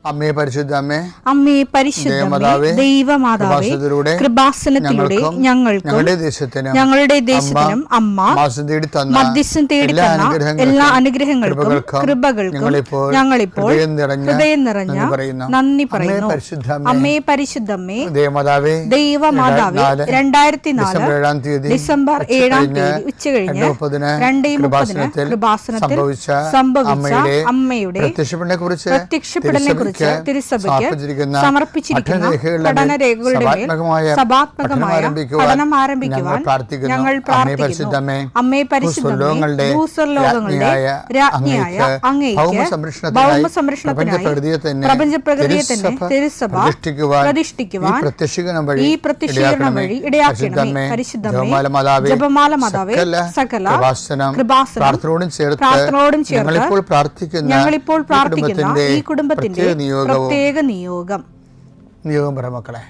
അമ്മേ പരിശുദ്ധ അമ്മേ, അമ്മേ പരിശുദ്ധമേ, ദൈവമാതാവേ, കൃപാസനത്തിലൂടെ ഞങ്ങൾക്കും ഞങ്ങളുടെ ദേശത്തിനും അമ്മ മധ്യസ്ഥം തേടി തന്ന എല്ലാ അനുഗ്രഹങ്ങൾക്കും കൃപകൾക്കും ഞങ്ങളിപ്പോൾ ഹൃദയം നിറഞ്ഞ നന്ദി പറയുന്നു. അമ്മേ പരിശുദ്ധമ്മേ, ദൈവമാതാവേ, 2004 ഡിസംബർ 7 ഉച്ചകഴിഞ്ഞ് 2:30 കൃപാസനത്തിൽ സംഭവിച്ച അമ്മയുടെ പ്രത്യക്ഷപ്പെടലിനെ കുറിച്ച് തിരുസഭയ്ക്ക് സമർപ്പിച്ചിരിക്കുന്ന പഠനരേഖകളുടെ മേൽ സഭാത്മകമായ പഠനം ആരംഭിക്കുവാൻ ഞങ്ങൾ പ്രാർത്ഥിക്കുന്നു. അമ്മേ പരിശുദ്ധമേ, ഭൂസ്വർലോകങ്ങളുടെ രാജ്ഞിയായ അങ്ങേയ്ക്ക് ഭൗമസംരക്ഷണത്തിനായി പ്രപഞ്ചപ്രകൃതിയെ തന്നെ തിരുസഭ പ്രതിഷ്ഠിക്കുവാൻ ഈ പ്രത്യക്ഷീകരണം വഴി ഇടയാക്കണമേ. പരിശുദ്ധമേ, ജപമാല മാതാവേ, സകല കൃപാസനം പ്രാർത്ഥനയോടും ചേർത്ത് ഞങ്ങളിപ്പോൾ പ്രാർത്ഥിക്കുന്ന ഈ കുടുംബത്തിന്റെ പ്രത്യേക നിയോഗം പറ മക്കളെ.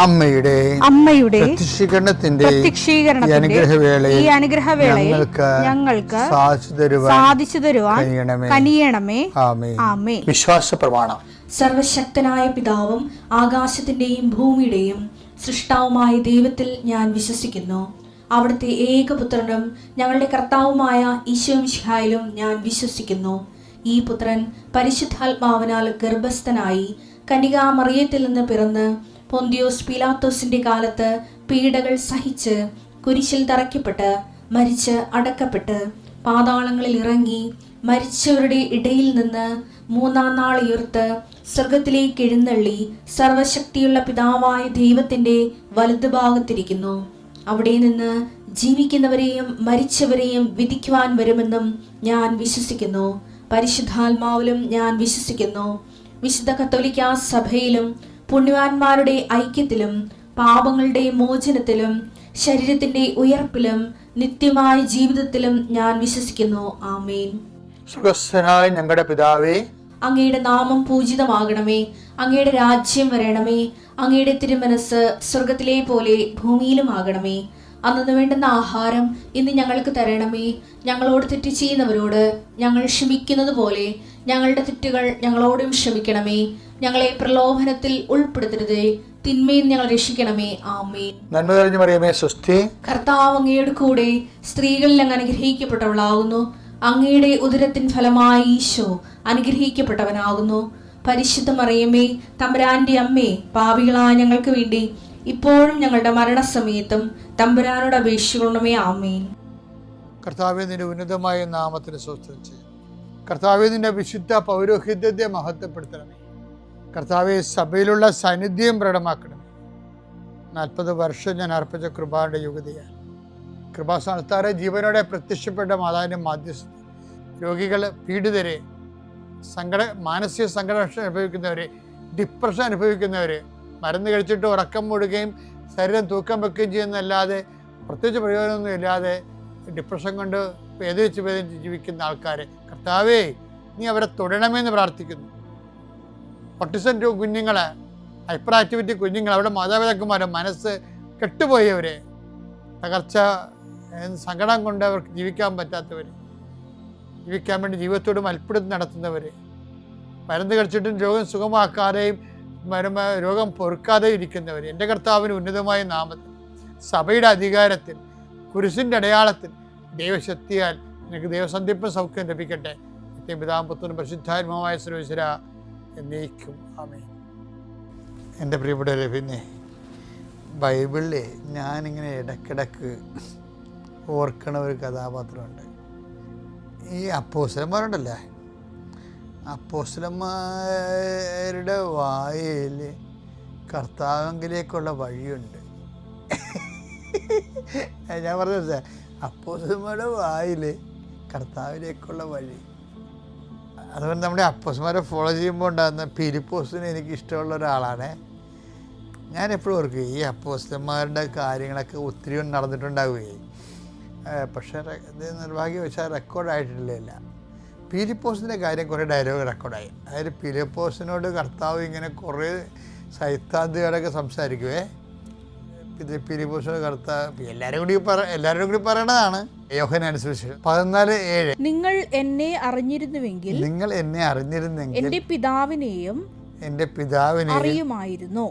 അമ്മയുടെ പ്രത്യക്ഷീകരണത്തിന്റെ ഈ അനുഗ്രഹവേളയിൽ ഞങ്ങൾക്ക് സാധിച്ചു തരുവാൻ കനിയണമേ. ആമേൻ. വിശ്വാസ പ്രമാണം. സർവശക്തനായ പിതാവും ആകാശത്തിന്റെയും ഭൂമിയുടെയും സൃഷ്ടാവുമായ ദൈവത്തിൽ ഞാൻ വിശ്വസിക്കുന്നു. അവിടുത്തെ ഏകപുത്രനും ഞങ്ങളുടെ കർത്താവുമായ ഈശോമിശിഹായിലും ഞാൻ വിശ്വസിക്കുന്നു. ഈ പുത്രൻ പരിശുദ്ധാത്മാവിനാൽ ഗർഭസ്ഥനായി കന്യകാമറിയത്തിൽ നിന്ന് പിറന്ന് പൊന്തിയോസ് പീലാത്തോസിന്റെ കാലത്ത് പീഡകൾ സഹിച്ച് കുരിശിൽ തറയ്ക്കപ്പെട്ട് മരിച്ച് അടക്കപ്പെട്ട് പാതാളങ്ങളിൽ ഇറങ്ങി മരിച്ചവരുടെ ഇടയിൽ നിന്ന് 3-ാം നാൾ ഉയർത്ത് സ്വർഗത്തിലേക്ക് എഴുന്നള്ളി സർവശക്തിയുള്ള പിതാവായ ദൈവത്തിന്റെ വലതുഭാഗത്തിരിക്കുന്നു. അവിടെ നിന്ന് ജീവിക്കുന്നവരെയും മരിച്ചവരെയും വിധിക്കുവാൻ വരുമെന്നും ഞാൻ വിശ്വസിക്കുന്നു. പരിശുദ്ധാത്മാവിലും ഞാൻ വിശ്വസിക്കുന്നു. വിശുദ്ധ കത്തോലിക്കാ സഭയിലും പുണ്യവാന്മാരുടെ ഐക്യത്തിലും പാപങ്ങളുടെ മോചനത്തിലും ശരീരത്തിന്റെ ഉയർപ്പിലും നിത്യമായ ജീവിതത്തിലും ഞാൻ വിശ്വസിക്കുന്നു. ആമേൻ. സ്വർഗ്ഗസ്ഥനായ ഞങ്ങളുടെ പിതാവേ, അങ്ങയുടെ നാമം പൂജിതമാകണമേ. അങ്ങയുടെ രാജ്യം വരണമേ. അങ്ങയുടെ തിരുമനസ് സ്വർഗത്തിലെ പോലെ ഭൂമിയിലും ആകണമേ. അന്നു വേണ്ടുന്ന ആഹാരം ഇന്ന് ഞങ്ങൾക്ക് തരണമേ. ഞങ്ങളോട് തെറ്റ് ചെയ്യുന്നവരോട് ഞങ്ങൾ ക്ഷമിക്കുന്നത് പോലെ ഞങ്ങളുടെ തെറ്റുകൾ ഞങ്ങളോടും ക്ഷമിക്കണമേ. ഞങ്ങളെ പ്രലോഭനത്തിൽ ഉൾപ്പെടുത്തരുതേ, തിന്മയിൽ ഞങ്ങൾ രക്ഷിക്കണമേ. ആമേൻ. നന്മ നിറഞ്ഞ മറിയമേ, സ്വസ്തി. കർത്താവ് അങ്ങയുടെ കൂടെ സ്ത്രീകളിൽ അങ്ങ് അനുഗ്രഹിക്കപ്പെട്ടവളാകുന്നു. അങ്ങയുടെ ഉദരത്തിൻ ഫലമായി ഈശോ അനുഗ്രഹിക്കപ്പെട്ടവനാകുന്നു. പരിശുദ്ധ മറിയമേ, തമ്പുരാന്റെ അമ്മേ, പാപികളായ ഞങ്ങൾക്ക് വേണ്ടി ഇപ്പോഴും ഞങ്ങളുടെ മരണസമയത്തും തമ്പുരാനോട് അപേക്ഷിക്കണമേ. ആമേൻ. കർത്താവേ, നിന്റെ ഉന്നതമായ നാമത്തിന് സ്തോത്രം ചെയ്യും. കർത്താവേ, നിന്റെ വിശുദ്ധ പൗരോഹിത്യത്തെ മഹത്വപ്പെടുത്തണമേ. കർത്താവെ, സഭയിലുള്ള സാന്നിധ്യം പ്രകടമാക്കണമേ. 40 വർഷം ഞാൻ അർപ്പിച്ച കൃപാന്റെ യുഗതിയാൽ കൃപാസ്ഥാനത്താറെ ജീവനോടെ പ്രത്യക്ഷപ്പെട്ട മാതാവിൻ്റെ മാധ്യസ്ഥ രോഗികൾ, പീഡിതരെ, മാനസിക സംഘർഷം അനുഭവിക്കുന്നവരെ, ഡിപ്രഷൻ അനുഭവിക്കുന്നവരെ, മരുന്ന് കഴിച്ചിട്ട് ഉറക്കം മൂടുകയും ശരീരം തൂക്കം വെക്കുകയും ചെയ്യുന്നതല്ലാതെ പ്രത്യേകിച്ച് പ്രയോജനമൊന്നും ഇല്ലാതെ ഡിപ്രഷൻ കൊണ്ട് വേദനിച്ച് ജീവിക്കുന്ന ആൾക്കാരെ കർത്താവേ, നീ അവരെ തൊടണമെന്ന് പ്രാർത്ഥിക്കുന്നു. ഓട്ടിസം കുഞ്ഞുങ്ങൾ, ഹൈപ്പർ ആക്ടിവിറ്റി കുഞ്ഞുങ്ങൾ, അവിടെ മാതാപിതാക്കന്മാരെ മനസ്സ് കെട്ടുപോയവരെ, തകർച്ച സങ്കടം കൊണ്ട് അവർക്ക് ജീവിക്കാൻ പറ്റാത്തവർ, ജീവിക്കാൻ വേണ്ടി ജീവിതത്തോട് മൽപ്പിടുത്തം നടത്തുന്നവർ, മരുന്ന് കഴിച്ചിട്ടും രോഗം സുഖമാക്കാതെയും രോഗം പൊറുക്കാതെയും ഇരിക്കുന്നവർ, എൻ്റെ കർത്താവിന് ഉന്നതമായ നാമത്തിൽ, സഭയുടെ അധികാരത്തിൽ, കുരിശിൻ്റെ അടയാളത്തിൽ, ദൈവശക്തിയാൽ നിങ്ങൾക്ക് ദൈവസന്ധിപ്പും സൗഖ്യം ലഭിക്കട്ടെ. പിതാവും പുത്രനും പരിശുദ്ധാത്മാവുമായ സർവ്വേശ്വരാ എന്നേക്കും. ആമേൻ. എൻ്റെ പ്രിയപ്പെട്ടവരെ, പിന്നെ ബൈബിളിൽ ഞാനിങ്ങനെ ഇടയ്ക്കിടയ്ക്ക് ഓർക്കണ ഒരു കഥാപാത്രമുണ്ട്. ഈ അപ്പോസ്തലന്മാരുണ്ടല്ലേ, അപ്പോസ്തലന്മാരുടെ വായിൽ കർത്താവിലേക്കുള്ള വഴിയുണ്ട്. ഞാൻ പറഞ്ഞത് അപ്പോസ്തലന്മാരുടെ വായിൽ കർത്താവിലേക്കുള്ള വഴി. അതുകൊണ്ട് നമ്മുടെ അപ്പോസ്തലന്മാരെ ഫോളോ ചെയ്യുമ്പോൾ ഉണ്ടാകുന്ന ഫിലിപ്പോസിന് എനിക്ക് ഇഷ്ടമുള്ള ഒരാളാണ്. ഞാൻ എപ്പോഴും ഓർക്കും ഈ അപ്പോസ്തലന്മാരുടെ കാര്യങ്ങളൊക്കെ ഒത്തിരി നടന്നിട്ടുണ്ടാവുകയും പക്ഷേ ഇത് നിർഭാഗ്യവശാൽ റെക്കോർഡായിട്ടില്ല. ഫിലിപ്പോസിൻ്റെ കാര്യം കുറേ ഡയലോഗ് റെക്കോർഡായി. അതായത് ഫിലിപ്പോസിനോട് കർത്താവ് ഇങ്ങനെ കുറേ സൈദ്ധാന്തികളൊക്കെ സംസാരിക്കുവേ. ഇത് ഫിലിപ്പോസിനോട് കർത്താവ് എല്ലാവരും കൂടി പറയണതാണ്. യോഹന്നാൻ സുവിശേഷം 14:7. നിങ്ങൾ എന്നെ അറിഞ്ഞിരുന്നുവെങ്കിൽ എൻ്റെ പിതാവിനെയും അറിയുമായിരുന്നു.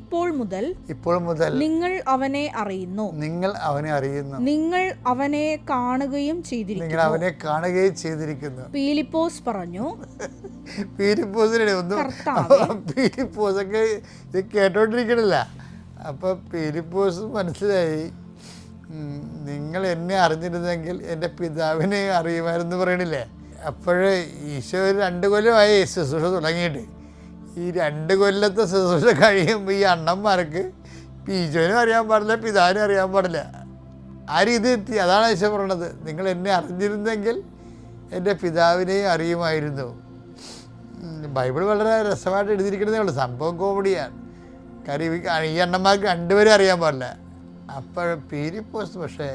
ഇപ്പോൾ മുതൽ നിങ്ങൾ അവനെ അറിയുന്നു. നിങ്ങൾ അവനെ കാണുകയും ചെയ്തിരിക്കുന്നു. ഫിലിപ്പോസ് പറഞ്ഞു. ഫിലിപ്പോസൊക്കെ ഇത് കേട്ടോണ്ടിരിക്കണില്ല. അപ്പോൾ ഫിലിപ്പോസ് മനസ്സിലായി, നിങ്ങൾ എന്നെ അറിഞ്ഞിരുന്നെങ്കിൽ എൻ്റെ പിതാവിനെ അറിയുമായിരുന്നു പറയണില്ലേ. അപ്പോഴേ ഈശോ 2 കൊല്ലമായി ശുശ്രൂഷ തുടങ്ങിയിട്ട്. ഈ 2 കൊല്ലത്തെ ശുശ്രൂഷ കഴിയുമ്പോൾ ഈ അണ്ണന്മാർക്ക് ഈശോനും അറിയാൻ പാടില്ല, പിതാവിനും അറിയാൻ പാടില്ല. ആ രീതി എത്തി. അതാണ് ഈശോ പറയണത്, നിങ്ങൾ എന്നെ അറിഞ്ഞിരുന്നെങ്കിൽ എൻ്റെ പിതാവിനെയും അറിയുമായിരുന്നു. ബൈബിൾ വളരെ രസമായിട്ട് എഴുതിയിരിക്കുന്നതേ ഉള്ളൂ. സംഭവം കോമഡിയാണ്. കാര്യം ഈ അണ്ണന്മാർക്ക് 2 പേരും അറിയാൻ പാടില്ല. അപ്പോൾ ഫിലിപ്പോസ് പക്ഷേ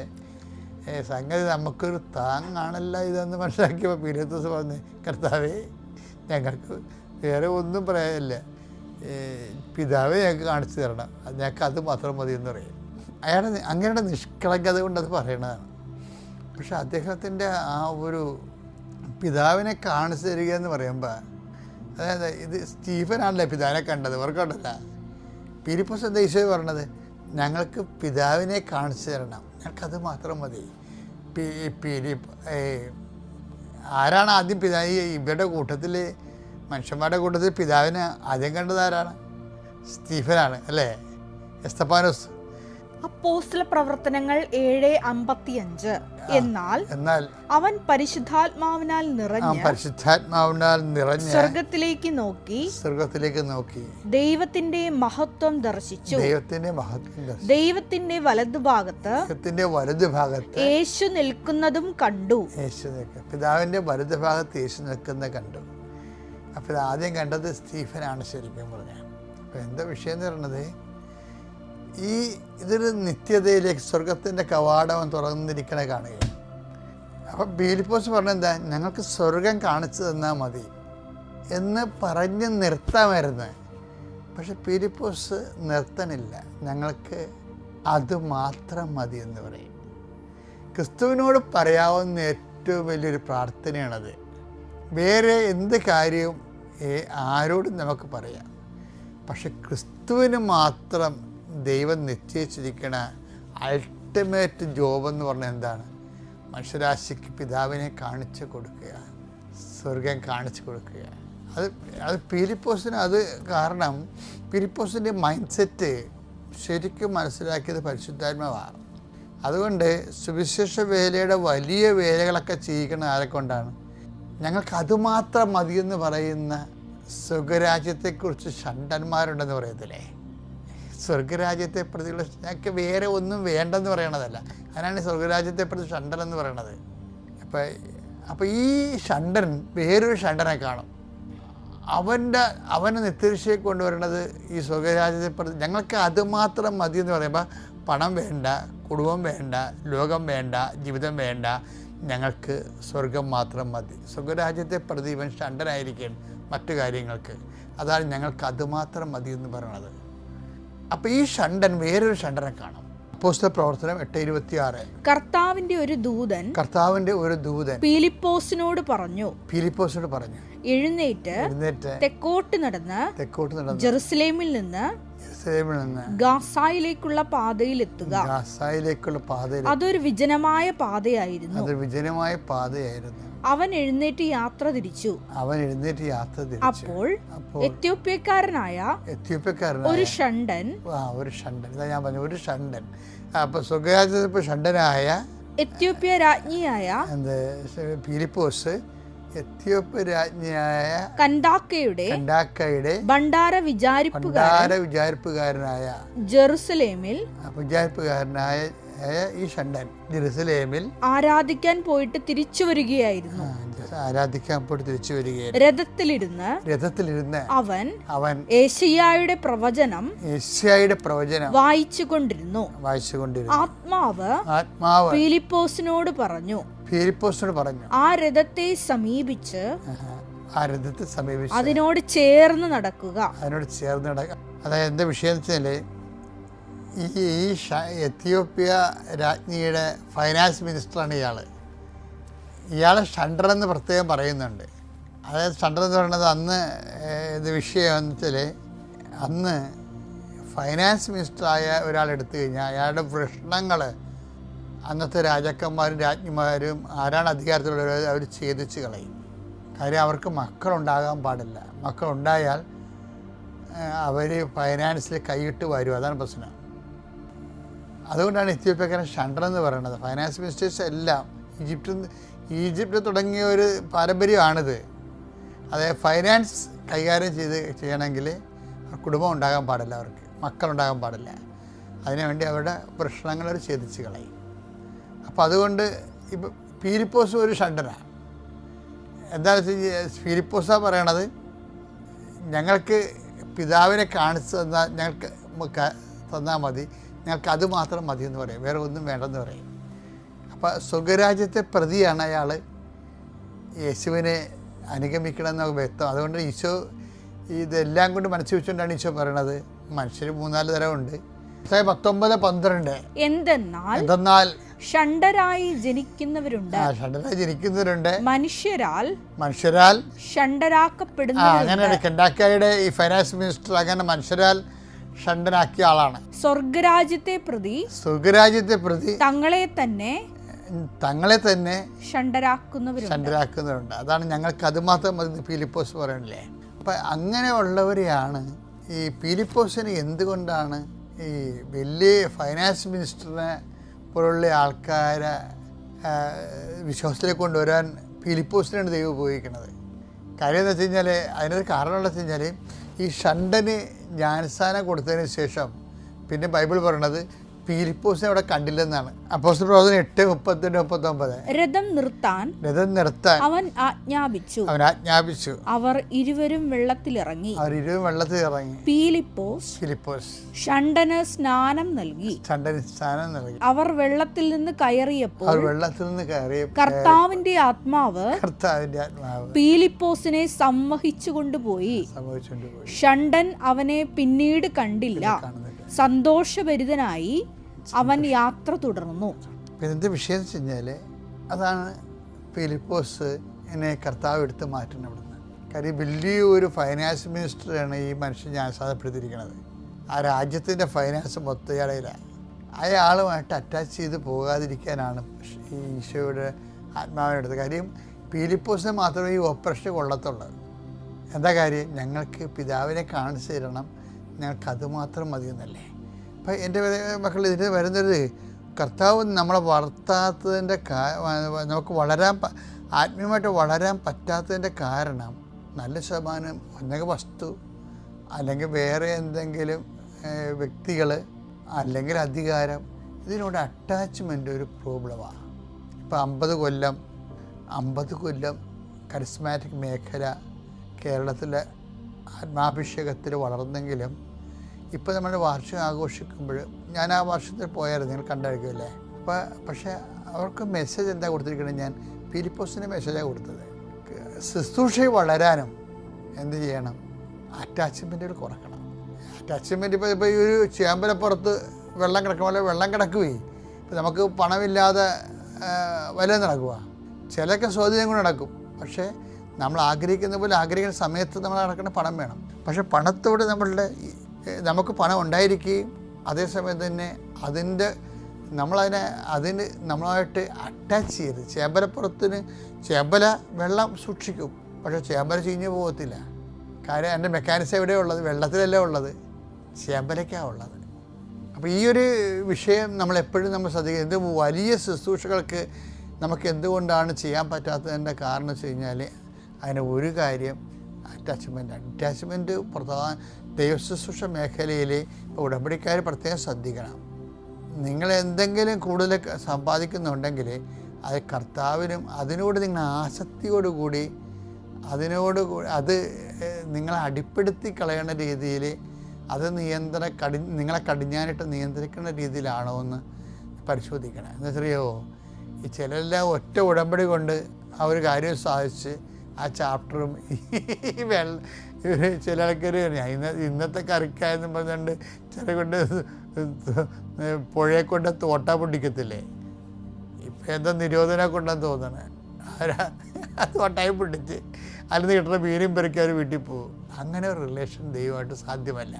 സംഗതി നമുക്കൊരു താങ്ങാണല്ല ഇതെന്ന് മനസ്സിലാക്കിയപ്പോൾ ഫിലിപ്പോസ് പറഞ്ഞു, കർത്താവേ ഞങ്ങൾക്ക് വേറെ ഒന്നും പറയാനില്ല, പിതാവെ ഞങ്ങൾക്ക് കാണിച്ചു തരണം, ഞങ്ങൾക്ക് അത് മാത്രം മതി എന്ന് പറയും. അങ്ങനെയുള്ള നിഷ്കളങ്കത കൊണ്ട് അത് പറയണതാണ്. പക്ഷെ അദ്ദേഹത്തിൻ്റെ ആ ഒരു പിതാവിനെ കാണിച്ചു തരിക എന്ന് പറയുമ്പോൾ, അതായത് ഇത് സ്റ്റീഫനാണല്ലേ പിതാവിനെ കണ്ടത്, ഓർക്കണ്ടല്ല. ഫിലിപ്പോസ് എന്താ ഈശോ പറഞ്ഞത്, ഞങ്ങൾക്ക് പിതാവിനെ കാണിച്ചു തരണം, ഞങ്ങൾക്കത് മാത്രം മതി. ആരാണ് ആദ്യം പിതാവ്? ഇവരുടെ കൂട്ടത്തിൽ, മനുഷ്യന്മാരുടെ കൂട്ടത്തിൽ പിതാവിനെ ആദ്യം കണ്ടത് ആരാണ്? സ്റ്റീഫനാണ് അല്ലേ, എസ്തഫാനോസ്. അപ്പോസ്തല പ്രവർത്തനങ്ങൾ 7:55. എന്നാൽ അവൻ പരിശുദ്ധാത്മാവിനാൽ നിറഞ്ഞ് സ്വർഗത്തിലേക്ക് നോക്കി ദൈവത്തിന്റെ മഹത്വം ദർശിച്ചു. ദൈവത്തിന്റെ വലതുഭാഗത്ത് യേശു നിൽക്കുന്നതും കണ്ടു. പിതാവിന്റെ വലതുഭാഗത്ത് യേശു നിൽക്കുന്നത് കണ്ടു. അപ്പോൾ ആദ്യം കണ്ടത് സ്റ്റീഫനാണ് ശരിക്കും പറഞ്ഞാൽ. അപ്പോൾ എന്താ വിഷയം എന്ന് പറയുന്നത്, ഇതൊരു നിത്യതയിലേക്ക് സ്വർഗത്തിൻ്റെ കവാടം തുറന്നിരിക്കണ കാണുകയാണ്. അപ്പം ഫിലിപ്പോസ് പറഞ്ഞെന്താ, ഞങ്ങൾക്ക് സ്വർഗം കാണിച്ചു തന്നാൽ മതി എന്ന് പറഞ്ഞ് നിർത്താമായിരുന്നു. പക്ഷെ ഫിലിപ്പോസ് നിർത്തണില്ല, ഞങ്ങൾക്ക് അത് മാത്രം മതി എന്ന് പറയും. ക്രിസ്തുവിനോട് പറയാവുന്ന ഏറ്റവും വലിയൊരു പ്രാർത്ഥനയാണത്. വേറെ എന്ത് കാര്യവും ആരോടും നമുക്ക് പറയാം, പക്ഷെ ക്രിസ്തുവിന് മാത്രം ദൈവം നിശ്ചയിച്ചിരിക്കണ അൾട്ടിമേറ്റ് ജോബ് എന്ന് പറഞ്ഞാൽ എന്താണ്? മനുഷ്യരാശിക്ക് പിതാവിനെ കാണിച്ചു കൊടുക്കുക, സ്വർഗം കാണിച്ചു കൊടുക്കുക. അത് ഫിലിപ്പോസിന് അത് കാരണം ഫിലിപ്പോസിൻ്റെ മൈൻഡ് സെറ്റ് ശരിക്കും മനസ്സിലാക്കിയത് പരിശുദ്ധാത്മാവാണ്. അതുകൊണ്ട് സുവിശേഷ വേലയുടെ വലിയ വേലകളൊക്കെ ചെയ്യിക്കണ ആരെ കൊണ്ടാണ്? ഞങ്ങൾക്ക് അതുമാത്രം മതിയെന്ന് പറയുന്ന സ്വർഗരാജ്യത്തെക്കുറിച്ച് ഷണ്ടന്മാരുണ്ടെന്ന് പറയത്തില്ലേ. സ്വർഗരാജ്യത്തെ പ്രതിയുള്ള ഞങ്ങൾക്ക് വേറെ ഒന്നും വേണ്ടെന്ന് പറയണതല്ല, അതിനാണ് സ്വർഗരാജ്യത്തെ പ്രതി ഷണ്ടൻ എന്ന് പറയണത്. അപ്പോൾ ഈ ഷണ്ടൻ വേറൊരു ഷണ്ടനെ കാണും. അവനെ നിത്യരക്ഷയെ കൊണ്ടുവരണത് ഈ സ്വർഗരാജ്യത്തെ പ്രതി ഞങ്ങൾക്ക് അതുമാത്രം മതി എന്ന് പറയുമ്പോൾ പണം വേണ്ട, കുടുംബം വേണ്ട, ലോകം വേണ്ട, ജീവിതം വേണ്ട, ഞങ്ങൾക്ക് സ്വർഗം മാത്രം മതി. സ്വർഗരാജ്യത്തെ പ്രതി ഇവൻ ഷണ്ടനായിരിക്കണം മറ്റു കാര്യങ്ങൾക്ക്. അതാണ് ഞങ്ങൾക്ക് അതുമാത്രം മതി എന്ന് പറയണത്. അപ്പോൾ ഈ ഷണ്ടൻ വേറൊരു ഷണ്ടനെ കാണും. അപ്പോസ്തല പ്രവർത്തനം 8:26. കർത്താവിന്റെ ഒരു ദൂതൻ ഫിലിപ്പോസിനോട് പറഞ്ഞു, എഴുന്നേറ്റ് തെക്കോട്ട് നടന്ന് ജെറുസലേമിൽ നിന്ന് ഗാസായിലേക്കുള്ള പാതയിലെത്തുക. അതൊരു വിജനമായ പാതയായിരുന്നു. അവൻ എഴുന്നേറ്റ് യാത്ര തിരിച്ചു. അപ്പോൾ എത്യോപ്യക്കാരനായ ഒരു ഷണ്ടൻ, ഇതാ ഞാൻ പറഞ്ഞു, ഒരു ഷണ്ടൻ. അപ്പൊ സ്വകാര്യ ഷണ്ടനായ എത്യോപ്യ രാജ്ഞിയായ ഫിലിപ്പോസ് എത്യോപ്യ രാജ്ഞിയായ കന്ദാക്കയുടെ ഭണ്ഡാര വിചാരിപ്പുകാരനായ ജെറുസലേമിൽ ഈ ഷണ്ടൻ ജെറുസലേമിൽ ആരാധിക്കാൻ പോയിട്ട് തിരിച്ചു വരികയായിരുന്നു. രഥത്തിലിരുന്ന് അവൻ യേശയ്യായുടെ പ്രവചനം വായിച്ചുകൊണ്ടിരുന്നു. ആത്മാവ് ഫിലിപ്പോസിനോട് പറഞ്ഞു, ആ രഥത്തെ സമീപിച്ച് അതിനോട് ചേർന്ന് നടക്കുക. അതായത് എന്താ വിഷയം വെച്ചാൽ, ഈ എത്യോപ്യ രാജ്ഞിയുടെ ഫൈനാൻസ് മിനിസ്റ്ററാണ് ഇയാളെ ഷണ്ടർ എന്ന് പ്രത്യേകം പറയുന്നുണ്ട്. അതായത് ഷണ്ടർ എന്ന് പറയുന്നത് അന്ന് ഇത് വിഷയം എന്ന് വെച്ചാൽ, അന്ന് ഫൈനാൻസ് മിനിസ്റ്ററായ ഒരാളെടുത്തു കഴിഞ്ഞാൽ അയാളുടെ പ്രശ്നങ്ങൾ അന്നത്തെ രാജാക്കന്മാരും രാജ്ഞിമാരും ആരാണ് അധികാരത്തിലുള്ളവർ അവർ ഛേദിച്ച് കളയും. കാര്യം അവർക്ക് മക്കളുണ്ടാകാൻ പാടില്ല. മക്കളുണ്ടായാൽ അവർ ഫൈനാൻസിൽ കൈയിട്ട് വരും. അതാണ് പ്രശ്നം. അതുകൊണ്ടാണ് എത്യോപ്യക്കാരൻ ഷണ്ടർ എന്ന് പറയുന്നത്. ഫൈനാൻസ് മിനിസ്റ്റേഴ്സ് എല്ലാം ഈജിപ്തിൽ തുടങ്ങിയ ഒരു പാരമ്പര്യമാണിത്. അതായത് ഫൈനാൻസ് കൈകാര്യം ചെയ്യണമെങ്കിൽ കുടുംബം ഉണ്ടാകാൻ പാടില്ല, അവർക്ക് മക്കളുണ്ടാകാൻ പാടില്ല. അതിനുവേണ്ടി അവരുടെ പ്രശ്നങ്ങൾ അവർ ഛേദിച്ച് കളയും. അപ്പോൾ അതുകൊണ്ട് ഇപ്പം ഫിലിപ്പോസ് ഒരു ഷണ്ടനാണ്. എന്താണെന്ന് വെച്ച് കഴിഞ്ഞാൽ ഫിലിപ്പോസാണ് പറയണത്, ഞങ്ങൾക്ക് പിതാവിനെ കാണിച്ച് തന്നാൽ ഞങ്ങൾക്ക് തന്നാൽ മതി, ഞങ്ങൾക്ക് അത് മാത്രം മതി എന്ന് പറയും, വേറെ ഒന്നും വേണ്ടെന്ന് പറയും. അപ്പോൾ സ്വർഗരാജ്യത്തെ പ്രതിയാണ് അയാൾ യേശുവിനെ അനുഗമിക്കണമെന്ന് വ്യക്തം. അതുകൊണ്ട് ഈശോ ഇതെല്ലാം കൊണ്ട് മനസ്സിൽ വെച്ചുകൊണ്ടാണ് ഈശോ പറയണത്. മനുഷ്യർ 3-4 തരമുണ്ട്. 19:12 എന്തെന്നാൽ ഷണ്ടരായി ജനിക്കുന്നവരുണ്ട്, മനുഷ്യരാൽ ഷണ്ടരാക്കപ്പെടുന്നവരുണ്ട്. അങ്ങനെയാണ് കന്ദാക്കയുടെ ഈ ഫൈനാൻസ് മിനിസ്റ്റർ അങ്ങനെ മനുഷ്യരാൽ ഷണ്ടനാക്കിയ ആളാണ്. സ്വർഗരാജ്യത്തെ പ്രതി തങ്ങളെ തന്നെ ഷണ്ടരാക്കുന്നവരുണ്ട്. അതാണ് ഞങ്ങൾക്ക് അത് മാത്രം മതി ഫിലിപ്പോസ് പറയണില്ലേ. അപ്പം അങ്ങനെയുള്ളവരെയാണ് ഈ ഫിലിപ്പോസിന് എന്തുകൊണ്ടാണ് ഈ വലിയ ഫൈനാൻസ് മിനിസ്റ്ററിനെ പോലുള്ള ആൾക്കാരെ വിശ്വാസത്തിലേക്ക് കൊണ്ടുവരാൻ ഫിലിപ്പോസിനാണ് ദൈവം ഉപയോഗിക്കുന്നത്. കാര്യം എന്ന് വെച്ച് കഴിഞ്ഞാൽ അതിനൊരു കാരണമുള്ള വെച്ച് കഴിഞ്ഞാൽ, ഈ ഷണ്ടന് ജ്ഞാനസ്ഥാനം കൊടുത്തതിന് ശേഷം പിന്നെ ബൈബിൾ പറയണത് ഫിലിപ്പോസിനെ അവിടെ കണ്ടില്ലെന്നാണ്. അപ്പോസ്തല പ്രവർത്തനം 8:38-39. രഥം നിർത്താൻ അവൻ ആജ്ഞാപിച്ചു. അവർ ഇരുവരും വെള്ളത്തിലിറങ്ങി. ഫിലിപ്പോസ് ഷണ്ടന് സ്നാനം നൽകി. അവർ വെള്ളത്തിൽ നിന്ന് കയറിയപ്പോൾ കർത്താവിന്റെ ആത്മാവ് ഫിലിപ്പോസിനെ സമ്മോഹിച്ചു കൊണ്ടുപോയി. ഷണ്ടൻ അവനെ പിന്നീട് കണ്ടില്ല. സന്തോഷഭരിതനായി അവൻ യാത്ര തുടർന്നു. എന്ത് വിഷയം വെച്ച് കഴിഞ്ഞാൽ, അതാണ് ഫിലിപ്പോസ് എന്നെ കർത്താവ് എടുത്ത് മാറ്റുന്നത് അവിടുന്ന്. കാര്യം വലിയൊരു ഫൈനാൻസ് മിനിസ്റ്ററാണ് ഈ മനുഷ്യൻ ഞാൻ സാധപ്പെടുത്തിയിരിക്കുന്നത്. ആ രാജ്യത്തിൻ്റെ ഫൈനാൻസ് മൊത്തം ഇടയിലാണ്. അയാളുമായിട്ട് അറ്റാച്ച് ചെയ്ത് പോകാതിരിക്കാനാണ് ഈ ഈശോയുടെ ആത്മാവിനെടുത്തത്. കാര്യം ഫിലിപ്പോസിനെ മാത്രമേ ഈ ഓപ്പറേഷൻ കൊള്ളത്തുള്ളൂ. എന്താ കാര്യം, ഞങ്ങൾക്ക് പിതാവിനെ കാണിച്ചു തരണം, ഞങ്ങൾക്ക് അതുമാത്രം മതിയെന്നല്ലേ. അപ്പം എൻ്റെ മക്കൾ ഇതിന് വരുന്നൊരു കർത്താവ് നമ്മളെ വളർത്താത്തതിൻ്റെ നമുക്ക് ആത്മീയമായിട്ട് വളരാൻ പറ്റാത്തതിൻ്റെ കാരണം നല്ല ശതമാനം ഒന്നെങ്കിൽ വസ്തു, അല്ലെങ്കിൽ വേറെ എന്തെങ്കിലും വ്യക്തികൾ, അല്ലെങ്കിൽ അധികാരം, ഇതിനോട് അറ്റാച്ച്മെൻ്റ് ഒരു പ്രോബ്ലമാണ്. ഇപ്പോൾ 50 കൊല്ലം കരിസ്മാറ്റിക് മേഖല കേരളത്തിലെ ആത്മാഭിഷേകത്തിൽ വളർന്നെങ്കിലും ഇപ്പോൾ നമ്മൾ വാർഷികം ആഘോഷിക്കുമ്പോൾ ഞാൻ ആ വർഷത്തിൽ പോയായിരുന്നു, നിങ്ങൾ കണ്ടായിരിക്കുമല്ലേ. പക്ഷേ അവർക്ക് മെസ്സേജ് എന്താ കൊടുത്തിരിക്കുന്നത്, ഞാൻ ഫിലിപ്പോസിന് മെസ്സേജാണ് കൊടുത്തത്. ശുശ്രൂഷയിൽ വളരാനും എന്ത് ചെയ്യണം, അറ്റാച്ച്മെൻറ്റുകൾ കുറക്കണം. അറ്റാച്ച്മെൻറ്റ് ഇപ്പോൾ ഈ ഒരു ചേമ്പലപ്പുറത്ത് വെള്ളം കിടക്കുമ്പോൾ വെള്ളം കിടക്കുകയും ഇപ്പോൾ നമുക്ക് പണമില്ലാതെ വില നടക്കുക, ചിലൊക്കെ സ്വാധീനം കൊണ്ട് നടക്കും. പക്ഷേ നമ്മൾ ആഗ്രഹിക്കുന്ന പോലെ ആഗ്രഹിക്കുന്ന സമയത്ത് നമ്മൾ നടക്കുന്ന പണം വേണം. പക്ഷേ പണത്തോട് നമുക്ക് പണം ഉണ്ടായിരിക്കുകയും അതേസമയം തന്നെ അതിൻ്റെ അതിന് നമ്മളായിട്ട് അറ്റാച്ച് ചെയ്ത് ചേമ്പല വെള്ളം സൂക്ഷിക്കും, പക്ഷേ ചേമ്പല ചീഞ്ഞു പോകത്തില്ല. കാര്യം അതിൻ്റെ മെക്കാനിസം എവിടെയാണ് ഉള്ളത്? വെള്ളത്തിലല്ല ഉള്ളത്, ചേമ്പലയ്ക്കാണ് ഉള്ളത്. അപ്പോൾ ഈ ഒരു വിഷയം നമ്മളെപ്പോഴും നമ്മൾ ശ്രദ്ധിക്കുക. ഇത് വലിയ ശുശ്രൂഷകൾക്ക് നമുക്ക് എന്തുകൊണ്ടാണ് ചെയ്യാൻ പറ്റാത്തതിൻ്റെ കാരണം വെച്ച് കഴിഞ്ഞാൽ അതിന് ഒരു കാര്യം അറ്റാച്ച്മെൻറ്റാണ്. അറ്റാച്ച്മെൻറ്റ് പ്രധാന ദൈവശുശ്രൂഷ മേഖലയിൽ ഉടമ്പടിക്കാർ പ്രത്യേകം ശ്രദ്ധിക്കണം. നിങ്ങൾ എന്തെങ്കിലും കൂടുതൽ സമ്പാദിക്കുന്നുണ്ടെങ്കിൽ അത് കർത്താവിനും അതിനോട് നിങ്ങൾ ആസക്തിയോടുകൂടി അത് നിങ്ങളെ അടിപ്പെടുത്തി കളയുന്ന രീതിയിൽ അത് നിങ്ങളെ കടിഞ്ഞാനിട്ട് നിയന്ത്രിക്കുന്ന രീതിയിലാണോ എന്ന് പരിശോധിക്കണം. എന്ന് വെച്ചറിയോ, ഈ ചിലരെല്ലാം ഒറ്റ ഉടമ്പടി കൊണ്ട് ആ ഒരു കാര്യം സാധിച്ച് ആ ചാപ്റ്ററും ചില ആൾക്കാർ ഇന്നത്തെ കറിക്കായെന്നും പറഞ്ഞുകൊണ്ട് ചില കൊണ്ട് പുഴയെ കൊണ്ട് തോട്ട പൊട്ടിക്കത്തില്ലേ, ഇപ്പം എന്താ നിരോധനം കൊണ്ടെന്ന് തോന്നണേ, തോട്ടായി പൊട്ടിച്ച് അതിൽ നിന്ന് കിട്ടുന്ന മീനും പെറുക്കി അവർ വീട്ടിൽ പോകും. അങ്ങനെ ഒരു റിലേഷൻ ദൈവമായിട്ട് സാധ്യമല്ല.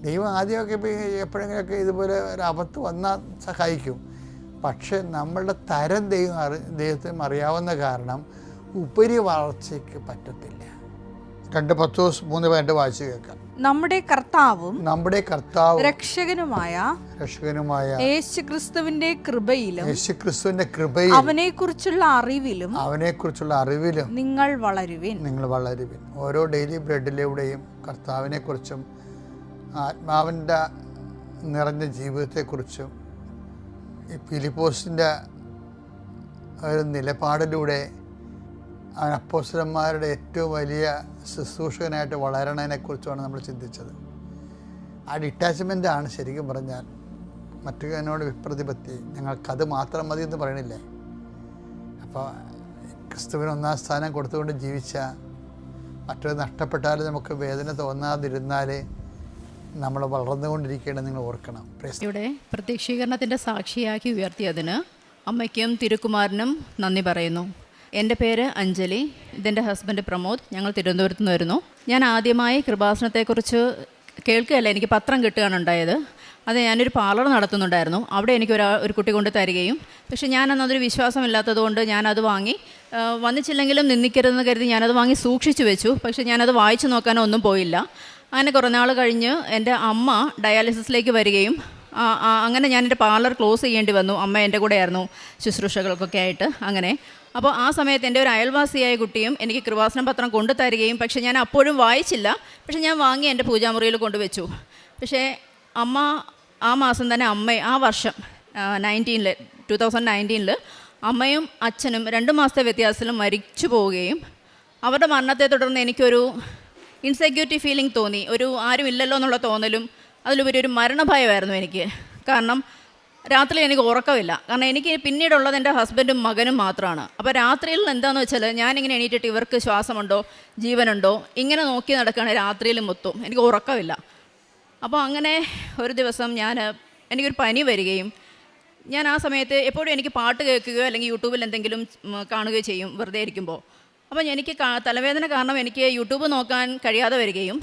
ദൈവം ആദ്യമൊക്കെ ഇപ്പോൾ എപ്പോഴെങ്കിലുമൊക്കെ ഇതുപോലെ ഒരു ആപത്ത് വന്നാൽ സഹായിക്കും. പക്ഷെ നമ്മളുടെ തരം ദൈവത്തിന് അറിയാവുന്ന കാരണം ഉപരി വളർച്ചയ്ക്ക് പറ്റത്തില്ല. 2 Petrus 3:2 വായിച്ചു കേൾക്കാം. നമ്മുടെ കർത്താവും രക്ഷകനുമായ യേശുക്രിസ്തുവിന്റെ കൃപയിലും അവനെക്കുറിച്ചുള്ള അറിവിലും നിങ്ങൾ വളരുവിൻ. ഓരോ ഡെയിലി ബ്രെഡിലൂടെയും കർത്താവിനെക്കുറിച്ചും ആത്മാവിൻ്റെ നിറഞ്ഞ ജീവിതത്തെക്കുറിച്ചും ഈ ഫിലിപ്പോസിൻ്റെ ഒരു നിലപാടിലൂടെ അപ്പോസ്തലന്മാരുടെ ഏറ്റവും വലിയ ശുശ്രൂഷകനായിട്ട് വളരണതിനെക്കുറിച്ചുമാണ് നമ്മൾ ചിന്തിച്ചത്. ആ ഡിറ്റാച്ച്മെൻ്റാണ് ശരിക്കും പറഞ്ഞാൽ മറ്റൊരു വിപ്രതിപത്തി. ഞങ്ങൾക്കത് മാത്രം മതി എന്ന് പറയണില്ലേ. അപ്പോൾ ക്രിസ്തുവിന് 1ാം സ്ഥാനം കൊടുത്തുകൊണ്ട് ജീവിച്ച, മറ്റൊരു നഷ്ടപ്പെട്ടാൽ നമുക്ക് വേദന തോന്നാതിരുന്നാൽ നമ്മൾ വളർന്നുകൊണ്ടിരിക്കുകയാണ്. നിങ്ങൾ ഓർക്കണം. ഇവിടെ പ്രത്യക്ഷീകരണത്തിൻ്റെ സാക്ഷിയാക്കി ഉയർത്തിയതിന് അമ്മയ്ക്കും തിരുക്കുമാരനും നന്ദി പറയുന്നു. എൻ്റെ പേര് അഞ്ജലി, ഇതെൻ്റെ ഹസ്ബൻഡ് പ്രമോദ്. ഞങ്ങൾ തിരുവനന്തപുരത്ത് നിന്ന് വരുന്നു. ഞാൻ ആദ്യമായി കൃപാസനത്തെക്കുറിച്ച് കേൾക്കുകയല്ല, എനിക്ക് പത്രം കിട്ടുകയാണ് ഉണ്ടായത്. അത് ഞാനൊരു പാർലർ നടത്തുന്നുണ്ടായിരുന്നു. അവിടെ എനിക്ക് ഒരു കുട്ടി കൊണ്ട് തരികയും, പക്ഷേ ഞാനതൊരു വിശ്വാസമില്ലാത്തതുകൊണ്ട് ഞാനത് വാങ്ങി, വന്നിച്ചില്ലെങ്കിലും നിന്ദിക്കരുതെന്ന് കരുതി ഞാനത് വാങ്ങി സൂക്ഷിച്ചു വെച്ചു. പക്ഷേ ഞാനത് വായിച്ചു നോക്കാനോ ഒന്നും പോയില്ല. അങ്ങനെ കുറേ നാൾ കഴിഞ്ഞ് എൻ്റെ അമ്മ ഡയാലിസിസിലേക്ക് വരികയും അങ്ങനെ ഞാൻ എൻ്റെ പാർലർ ക്ലോസ് ചെയ്യേണ്ടി വന്നു. അമ്മ എൻ്റെ കൂടെ ആയിരുന്നു ശുശ്രൂഷകൾക്കൊക്കെ ആയിട്ട്. അങ്ങനെ അപ്പോൾ ആ സമയത്ത് എൻ്റെ ഒരു അയൽവാസിയായ കുട്ടിയും എനിക്ക് കൃപാസനം പത്രം കൊണ്ടു തരികയും, പക്ഷേ ഞാൻ അപ്പോഴും വായിച്ചില്ല. പക്ഷേ ഞാൻ വാങ്ങി എൻ്റെ പൂജാമുറിയിൽ കൊണ്ടുവച്ചു. പക്ഷേ അമ്മ ആ മാസം തന്നെ ആ വർഷം 2019 അമ്മയും അച്ഛനും 2 മാസത്തെ വ്യത്യാസത്തിലും മരിച്ചു പോവുകയും, അവരുടെ മരണത്തെ തുടർന്ന് എനിക്കൊരു ഇൻസെക്യൂരിറ്റി ഫീലിംഗ് തോന്നി. ആരും ഇല്ലല്ലോ എന്നുള്ള തോന്നലും അതിലുപരി ഒരു മരണഭയമായിരുന്നു എനിക്ക്. കാരണം രാത്രി എനിക്ക് ഉറക്കമില്ല. കാരണം എനിക്ക് പിന്നീടുള്ളത് എൻ്റെ ഹസ്ബൻഡും മകനും മാത്രമാണ്. അപ്പോൾ രാത്രിയിൽ എന്താണെന്ന് വെച്ചാൽ ഞാനിങ്ങനെ എണീറ്റിട്ട് ഇവർക്ക് ശ്വാസമുണ്ടോ ജീവനുണ്ടോ ഇങ്ങനെ നോക്കി നടക്കുകയാണ് രാത്രിയിൽ മൊത്തം. എനിക്ക് ഉറക്കമില്ല. അപ്പോൾ അങ്ങനെ ഒരു ദിവസം എനിക്കൊരു പനി വരികയും, ഞാൻ ആ സമയത്ത് എപ്പോഴും എനിക്ക് പാട്ട് കേൾക്കുകയോ അല്ലെങ്കിൽ യൂട്യൂബിൽ എന്തെങ്കിലും കാണുകയോ ചെയ്യും വെറുതെ ഇരിക്കുമ്പോൾ. അപ്പോൾ എനിക്ക് തലവേദന കാരണം എനിക്ക് യൂട്യൂബ് നോക്കാൻ കഴിയാതെ വരികയും,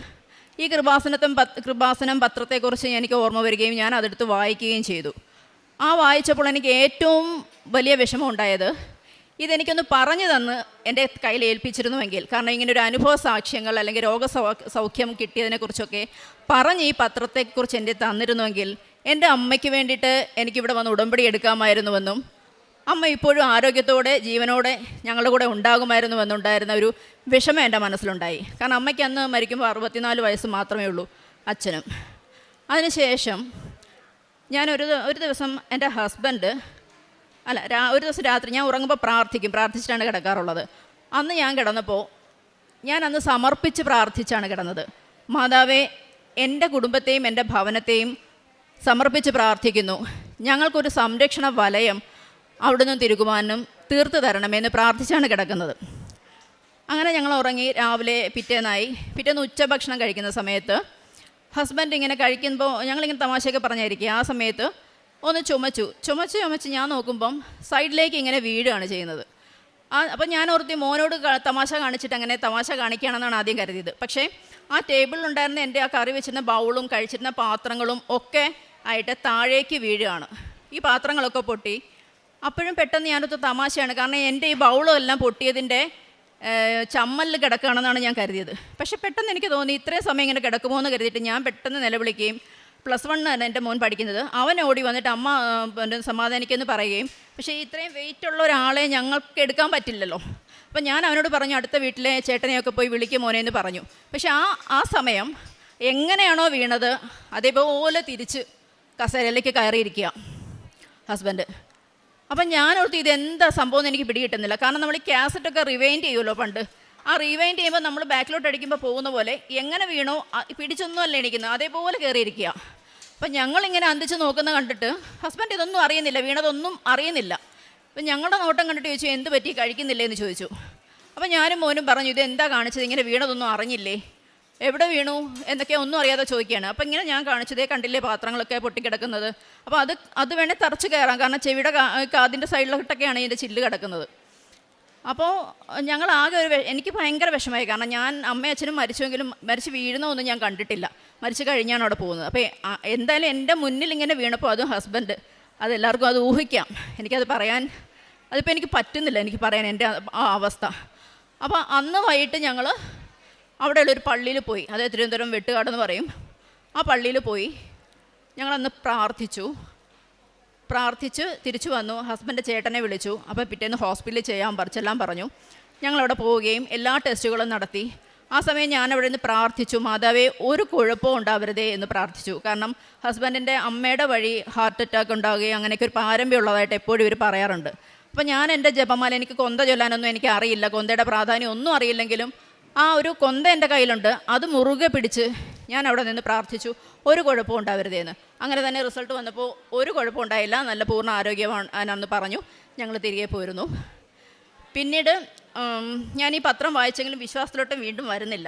ഈ കൃപാസനം പത്രത്തെക്കുറിച്ച് എനിക്ക് ഓർമ്മ വരികയും ഞാൻ അതെടുത്ത് വായിക്കുകയും ചെയ്തു. ആ വായിച്ചപ്പോൾ എനിക്ക് ഏറ്റവും വലിയ വിഷമം ഉണ്ടായത്, ഇതെനിക്കൊന്ന് പറഞ്ഞു തന്ന് എൻ്റെ കയ്യിൽ ഏൽപ്പിച്ചിരുന്നുവെങ്കിൽ, കാരണം ഇങ്ങനൊരു അനുഭവ സാക്ഷ്യങ്ങൾ അല്ലെങ്കിൽ രോഗസൗഖ്യം കിട്ടിയതിനെക്കുറിച്ചൊക്കെ പറഞ്ഞ് ഈ പത്രത്തെക്കുറിച്ച് എൻ്റെ തന്നിരുന്നുവെങ്കിൽ എൻ്റെ അമ്മയ്ക്ക് വേണ്ടിയിട്ട് എനിക്കിവിടെ വന്ന് ഉടമ്പടി എടുക്കാമായിരുന്നുവെന്നും അമ്മ ഇപ്പോഴും ആരോഗ്യത്തോടെ ജീവനോടെ ഞങ്ങളുടെ കൂടെ ഉണ്ടാകുമായിരുന്നുവെന്നുണ്ടായിരുന്ന ഒരു വിഷമം എൻ്റെ മനസ്സിലുണ്ടായി. കാരണം അമ്മയ്ക്ക് അന്ന് മരിക്കുമ്പോൾ 64 വയസ്സ് മാത്രമേ ഉള്ളൂ, അച്ഛനും. അതിനുശേഷം ഞാൻ ഒരു ദിവസം എൻ്റെ ഹസ്ബൻഡ് ഒരു ദിവസം രാത്രി ഞാൻ ഉറങ്ങുമ്പോൾ പ്രാർത്ഥിച്ചിട്ടാണ് കിടക്കാറുള്ളത്. അന്ന് ഞാൻ കിടന്നപ്പോൾ അന്ന് സമർപ്പിച്ച് പ്രാർത്ഥിച്ചാണ് കിടന്നത്. മാതാവേ, എൻ്റെ കുടുംബത്തെയും എൻ്റെ ഭവനത്തെയും സമർപ്പിച്ച് പ്രാർത്ഥിക്കുന്നു. ഞങ്ങൾക്കൊരു സംരക്ഷണ വലയം അവിടുന്ന് തിരുകുമാരനും തീർത്ത് തരണമെന്ന് പ്രാർത്ഥിച്ചാണ് കിടക്കുന്നത്. അങ്ങനെ ഞങ്ങൾ ഉറങ്ങി. രാവിലെ പിറ്റേന്ന് ഉച്ചഭക്ഷണം കഴിക്കുന്ന സമയത്ത് ഹസ്ബൻഡ് ഇങ്ങനെ കഴിക്കുമ്പോൾ ഞങ്ങളിങ്ങനെ തമാശയൊക്കെ പറഞ്ഞായിരിക്കും. ആ സമയത്ത് ഒന്ന് ചുമച്ച് ഞാൻ നോക്കുമ്പം സൈഡിലേക്ക് ഇങ്ങനെ വീഴുകയാണ് ചെയ്യുന്നത്. അപ്പം ഞാൻ ഓർത്തി മോനോട് തമാശ കാണിച്ചിട്ട് അങ്ങനെ തമാശ കാണിക്കുകയാണെന്നാണ് ആദ്യം കരുതിയത്. പക്ഷേ ആ ടേബിളിലുണ്ടായിരുന്ന എൻ്റെ ആ കറി വെച്ചിരുന്ന ബൗളും കഴിച്ചിരുന്ന പാത്രങ്ങളും ഒക്കെ ആയിട്ട് താഴേക്ക് വീഴുകയാണ്. ഈ പാത്രങ്ങളൊക്കെ പൊട്ടി. അപ്പോഴും പെട്ടെന്ന് ഞാനൊരു തമാശയാണ്, കാരണം എൻ്റെ ഈ ബൗളും എല്ലാം പൊട്ടിയതിൻ്റെ ചമ്മലിൽ കിടക്കുകയാണെന്നാണ് ഞാൻ കരുതിയത്. പക്ഷേ പെട്ടെന്ന് എനിക്ക് തോന്നി ഇത്രയും സമയം ഇങ്ങനെ കിടക്കുമോ എന്ന് കരുതിയിട്ട് ഞാൻ പെട്ടെന്ന് നിലവിളിക്കുകയും, +1 എൻ്റെ മോൻ പഠിക്കുന്നത്, അവൻ ഓടി വന്നിട്ട് അമ്മ സമാധാനിക്കുമെന്ന് പറയുകയും, പക്ഷേ ഇത്രയും വെയിറ്റുള്ള ഒരാളെ ഞങ്ങൾക്ക് എടുക്കാൻ പറ്റില്ലല്ലോ. അപ്പം ഞാൻ അവനോട് പറഞ്ഞു അടുത്ത വീട്ടിലെ ചേട്ടനെയൊക്കെ പോയി വിളിക്കും മോനെ എന്ന് പറഞ്ഞു. പക്ഷേ ആ സമയം എങ്ങനെയാണോ വീണത് അതേപോലെ തിരിച്ച് കസേരയിലേക്ക് കയറിയിരിക്കുക ഹസ്ബൻഡ്. അപ്പം ഞാനോർത്ത് ഇതെന്താ സംഭവം എന്ന് എനിക്ക് പിടികിട്ടുന്നില്ല. കാരണം നമ്മൾ ഈ കാസറ്റൊക്കെ റിവൈൻഡ് ചെയ്യുമല്ലോ പണ്ട്. ആ റിവൈൻഡ് ചെയ്യുമ്പോൾ നമ്മൾ ബാക്കിലോട്ട് അടിക്കുമ്പോൾ പോകുന്ന പോലെ എങ്ങനെ വീണോ പിടിച്ചൊന്നുമല്ല എണീക്കുന്നത്, അതേപോലെ കയറിയിരിക്കുക. അപ്പം ഞങ്ങളിങ്ങനെ അന്തിച്ച് നോക്കുന്ന കണ്ടിട്ട് ഹസ്ബൻഡ് ഇതൊന്നും അറിയുന്നില്ല, വീണതൊന്നും അറിയുന്നില്ല. അപ്പം ഞങ്ങളുടെ നോട്ടം കണ്ടിട്ട് ചോദിച്ചു എന്ത് പറ്റി, കഴിക്കുന്നില്ലേ എന്ന് ചോദിച്ചു. അപ്പം ഞാനും മോനും പറഞ്ഞു ഇത് എന്താ കാണിച്ചത്, ഇങ്ങനെ വീണതൊന്നും അറിഞ്ഞില്ലേ, എവിടെ വീണു എന്തൊക്കെയാ ഒന്നും അറിയാതെ ചോദിക്കുകയാണ്. അപ്പം ഇങ്ങനെ ഞാൻ കാണിച്ചതേ കണ്ടില്ലേ പാത്രങ്ങളൊക്കെ പൊട്ടിക്കിടക്കുന്നത്. അപ്പോൾ അത് വേണേൽ തറച്ച് കയറാം, കാരണം ചെവിയുടെ കാതിൻ്റെ സൈഡിലോട്ടൊക്കെയാണ് ഇതിൻ്റെ ചില്ല് കിടക്കുന്നത്. അപ്പോൾ ഞങ്ങൾ ആകെ എനിക്ക് ഭയങ്കര വിഷമമായി, കാരണം ഞാൻ അമ്മയും അച്ഛനും മരിച്ചുവെങ്കിലും മരിച്ച് വീഴുന്നതൊന്നും ഞാൻ കണ്ടിട്ടില്ല, മരിച്ചു കഴിഞ്ഞാണ് അവിടെ പോകുന്നത്. അപ്പോൾ എന്തായാലും എൻ്റെ മുന്നിൽ ഇങ്ങനെ വീണപ്പോൾ അതും ഹസ്ബൻഡ്, അതെല്ലാവർക്കും അത് ഊഹിക്കാം. എനിക്കത് പറയാൻ അതിപ്പോൾ എനിക്ക് പറ്റുന്നില്ല, എനിക്ക് പറയാൻ എൻ്റെ ആ അവസ്ഥ. അപ്പോൾ അന്ന് വൈകിട്ട് ഞങ്ങൾ അവിടെയുള്ളൊരു പള്ളിയിൽ പോയി, അതായത് തിരുവനന്തപുരം വെട്ടുകാടെന്ന് പറയും, ആ പള്ളിയിൽ പോയി ഞങ്ങളന്ന് പ്രാർത്ഥിച്ച് തിരിച്ചു വന്നു. ഹസ്ബൻഡ് ചേട്ടനെ വിളിച്ചു. അപ്പോൾ പിറ്റേന്ന് ഹോസ്പിറ്റലിൽ ചെല്ലാൻ പറഞ്ഞു. ഞങ്ങളവിടെ പോവുകയും എല്ലാ ടെസ്റ്റുകളും നടത്തി. ആ സമയം ഞാനവിടെ നിന്ന് പ്രാർത്ഥിച്ചു, മാതാവേ ഒരു കുഴപ്പവും ഉണ്ടാവരുതേ എന്ന് പ്രാർത്ഥിച്ചു. കാരണം ഹസ്ബൻഡിൻ്റെ അമ്മയുടെ വഴി ഹാർട്ട് അറ്റാക്ക് ഉണ്ടാവുകയും അങ്ങനെയൊക്കെ ഒരു പാരമ്പര്യം ഉള്ളതായിട്ട് എപ്പോഴും ഇവർ പറയാറുണ്ട്. അപ്പോൾ ഞാൻ എൻ്റെ ജപമാല, എനിക്ക് കൊന്ത ചൊല്ലാനൊന്നും എനിക്ക് അറിയില്ല, കൊന്തയുടെ പ്രാധാന്യം ഒന്നും അറിയില്ലെങ്കിലും ആ ഒരു കൊന്ത എൻ്റെ കയ്യിലുണ്ട്, അത് മുറുകെ പിടിച്ച് ഞാൻ അവിടെ നിന്ന് പ്രാർത്ഥിച്ചു, ഒരു കുഴപ്പവും ഉണ്ടാവരുതേന്ന്. അങ്ങനെ തന്നെ റിസൾട്ട് വന്നപ്പോൾ ഒരു കുഴപ്പം ഉണ്ടായില്ല, നല്ല പൂർണ്ണ ആരോഗ്യമാണെന്ന് പറഞ്ഞു. ഞങ്ങൾ തിരികെ പോയിരുന്നു. പിന്നീട് ഞാൻ ഈ പത്രം വായിച്ചെങ്കിലും വിശ്വാസത്തിലോട്ട് വീണ്ടും വരുന്നില്ല.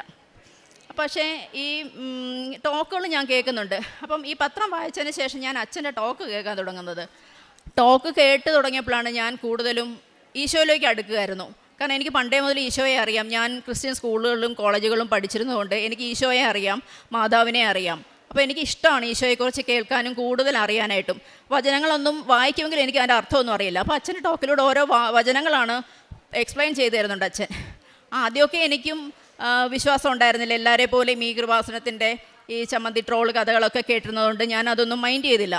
പക്ഷേ ഈ ടോക്കുകൾ ഞാൻ കേൾക്കുന്നുണ്ട്. അപ്പം ഈ പത്രം വായിച്ചതിന് ശേഷം ഞാൻ അച്ഛൻ്റെ ടോക്ക് കേൾക്കാൻ തുടങ്ങുന്നത്. ടോക്ക് കേട്ട് തുടങ്ങിയപ്പോഴാണ് ഞാൻ കൂടുതലും ഈശോയിലേക്ക് അടുക്കുകയായിരുന്നു. കാരണം എനിക്ക് പണ്ടേ മുതൽ ഈശോയെ അറിയാം. ഞാൻ ക്രിസ്ത്യൻ സ്കൂളുകളിലും കോളേജുകളിലും പഠിച്ചിരുന്നതുകൊണ്ട് എനിക്ക് ഈശോയെ അറിയാം, മാതാവിനെ അറിയാം. അപ്പോൾ എനിക്ക് ഇഷ്ടമാണ് ഈശോയെക്കുറിച്ച് കേൾക്കാനും കൂടുതൽ അറിയാനായിട്ടും. വചനങ്ങളൊന്നും വായിക്കുമെങ്കിൽ എനിക്ക് അതിൻ്റെ അർത്ഥമൊന്നും അറിയില്ല. അപ്പോൾ അച്ഛൻ്റെ ടോക്കിലൂടെ ഓരോ വചനങ്ങളാണ് എക്സ്പ്ലെയിൻ ചെയ്തു തരുന്നുണ്ട് അച്ഛൻ. ആദ്യമൊക്കെ എനിക്കും വിശ്വാസം ഉണ്ടായിരുന്നില്ല. എല്ലാവരെ പോലെയും ഈ കൃപാസനത്തിൻ്റെ ഈ ചമ്മന്തി ട്രോൾ കഥകളൊക്കെ കേട്ടിരുന്നതുകൊണ്ട് ഞാൻ അതൊന്നും മൈൻഡ് ചെയ്തില്ല.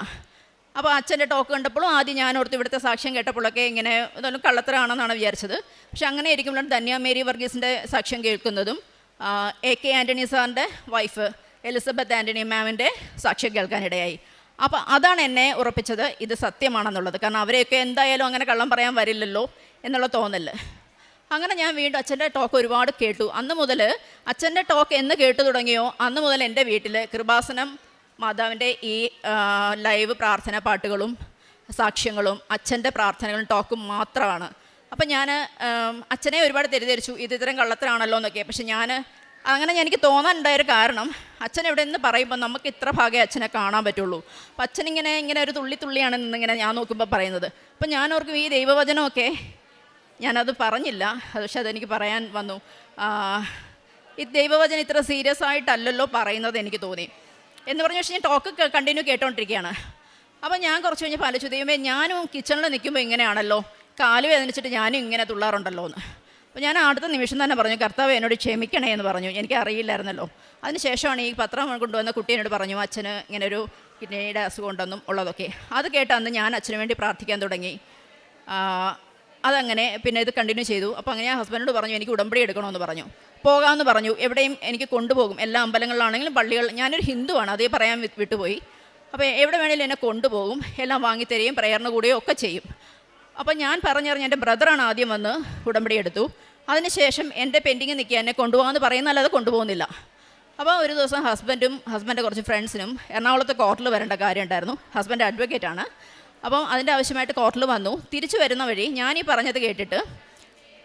അപ്പോൾ അച്ഛൻ്റെ ടോക്ക് കണ്ടപ്പോഴും ആദ്യം ഞാൻ ഓർത്ത് ഇവിടുത്തെ സാക്ഷ്യം കേട്ടപ്പോഴൊക്കെ ഇങ്ങനെ ഇതൊന്നും കള്ളത്തരാണെന്നാണ് വിചാരിച്ചത്. പക്ഷെ അങ്ങനെ ഇരിക്കുമ്പോഴാണ് ധന്യ മേരി വർഗീസിൻ്റെ സാക്ഷ്യം കേൾക്കുന്നതും AK ആൻ്റണി സാറിൻ്റെ വൈഫ് എലിസബത്ത് ആൻ്റണി മാമിൻ്റെ സാക്ഷ്യം കേൾക്കാനിടയായി. അപ്പോൾ അതാണ് എന്നെ ഉറപ്പിച്ചത് ഇത് സത്യമാണെന്നുള്ളത്. കാരണം അവരെയൊക്കെ എന്തായാലും അങ്ങനെ കള്ളം പറയാൻ വരില്ലല്ലോ എന്നുള്ള തോന്നല്. അങ്ങനെ ഞാൻ വീണ്ടും അച്ഛൻ്റെ ടോക്ക് ഒരുപാട് കേട്ടു. അന്ന് മുതൽ അച്ഛൻ്റെ ടോക്ക് എന്ന് കേട്ടു തുടങ്ങിയോ അന്ന് മുതൽ എൻ്റെ വീട്ടിൽ കൃപാസനം മാതാവിൻ്റെ ഈ ലൈവ് പ്രാർത്ഥന പാട്ടുകളും സാക്ഷ്യങ്ങളും അച്ഛൻ്റെ പ്രാർത്ഥനകളും ടോക്കും മാത്രമാണ്. അപ്പം ഞാൻ അച്ഛനെ ഒരുപാട് തെറ്റിദ്ധരിച്ചു, ഇത് ഇത്തരം കള്ളത്തരാണല്ലോ എന്നൊക്കെ. പക്ഷെ അങ്ങനെ എനിക്ക് തോന്നാനുണ്ടായൊരു കാരണം, അച്ഛൻ എവിടെ നിന്ന് പറയുമ്പോൾ നമുക്ക് ഇത്ര ഭാഗമേ അച്ഛനെ കാണാൻ പറ്റുള്ളൂ. അപ്പം അച്ഛനിങ്ങനെ ഒരു തുള്ളിയാണ് നിന്നിങ്ങനെ ഞാൻ നോക്കുമ്പോൾ പറയുന്നത്. അപ്പം ഞാൻ ഓർക്കും ഈ ദൈവവചനമൊക്കെ ഞാനത് പറഞ്ഞില്ല, പക്ഷെ അതെനിക്ക് പറയാൻ വന്നു. ഈ ദൈവവചനം ഇത്ര സീരിയസ് ആയിട്ടല്ലല്ലോ പറയുന്നത് എനിക്ക് തോന്നി എന്ന് പറഞ്ഞു. പക്ഷേ ഞാൻ ടോക്ക് കണ്ടിന്യൂ കേട്ടോണ്ടിരിക്കുകയാണ്. അപ്പോൾ ഞാൻ കുറച്ച് കഴിഞ്ഞപ്പോൾ ആലോചിച്ചു, ദൈവമേ ഞാനും കിച്ചണിൽ നിൽക്കുമ്പോൾ ഇങ്ങനെയാണല്ലോ, കാല് വേദനിച്ചിട്ട് ഞാനും ഇങ്ങനെ തുള്ളാറുണ്ടല്ലോ എന്ന്. അപ്പോൾ ഞാൻ അടുത്ത നിമിഷം തന്നെ പറഞ്ഞു, കർത്താവ് എന്നോട് ക്ഷമിക്കണേ എന്ന് പറഞ്ഞു. എനിക്ക് അറിയില്ലായിരുന്നല്ലോ. അതിനുശേഷമാണ് ഈ പത്രം കൊണ്ടുവന്ന കുട്ടി എന്നോട് പറഞ്ഞു അച്ഛന് ഇങ്ങനെ ഒരു കിഡ്നിയുടെ അസുഖം ഉണ്ടെന്നും ഉള്ളതൊക്കെ. അത് കേട്ട് അന്ന് ഞാൻ അച്ഛന് വേണ്ടി പ്രാർത്ഥിക്കാൻ തുടങ്ങി. അതങ്ങനെ പിന്നെ ഇത് കണ്ടിന്യൂ ചെയ്തു. അപ്പോൾ അങ്ങനെ ഞാൻ ഹസ്ബൻഡിനോട് പറഞ്ഞു എനിക്ക് ഉടമ്പടി എടുക്കണമെന്ന് പറഞ്ഞു. പോകാമെന്ന് പറഞ്ഞു. എവിടെയും എനിക്ക് കൊണ്ടുപോകും, എല്ലാ അമ്പലങ്ങളിലാണെങ്കിലും പള്ളികൾ. ഞാനൊരു ഹിന്ദുവാണ്, അതേ പറയാൻ വിട്ടുപോയി. അപ്പോൾ എവിടെ വേണേലും എന്നെ കൊണ്ടുപോകും, എല്ലാം വാങ്ങിത്തരികയും പ്രയറിന് കൂടുകയും ഒക്കെ ചെയ്യും. അപ്പോൾ ഞാൻ പറഞ്ഞറിഞ്ഞ് എൻ്റെ ബ്രദറാണ് ആദ്യം വന്ന് ഉടമ്പടി എടുത്തു. അതിനുശേഷം എൻ്റെ പെൻഡിങ് നിൽക്കുക, എന്നെ കൊണ്ടുപോകാമെന്ന് പറയുന്നല്ലാതെ കൊണ്ടുപോകുന്നില്ല. അപ്പോൾ ഒരു ദിവസം ഹസ്ബൻഡ് കുറച്ച് ഫ്രണ്ട്സിനും എറണാകുളത്ത് കോർട്ടിൽ വരേണ്ട കാര്യം ഉണ്ടായിരുന്നു. ഹസ്ബൻഡ് അഡ്വക്കേറ്റാണ്. അപ്പം അതിൻ്റെ ആവശ്യമായിട്ട് കോർട്ടിൽ വന്നു. തിരിച്ചു വരുന്ന വഴി ഞാനീ പറഞ്ഞത് കേട്ടിട്ട്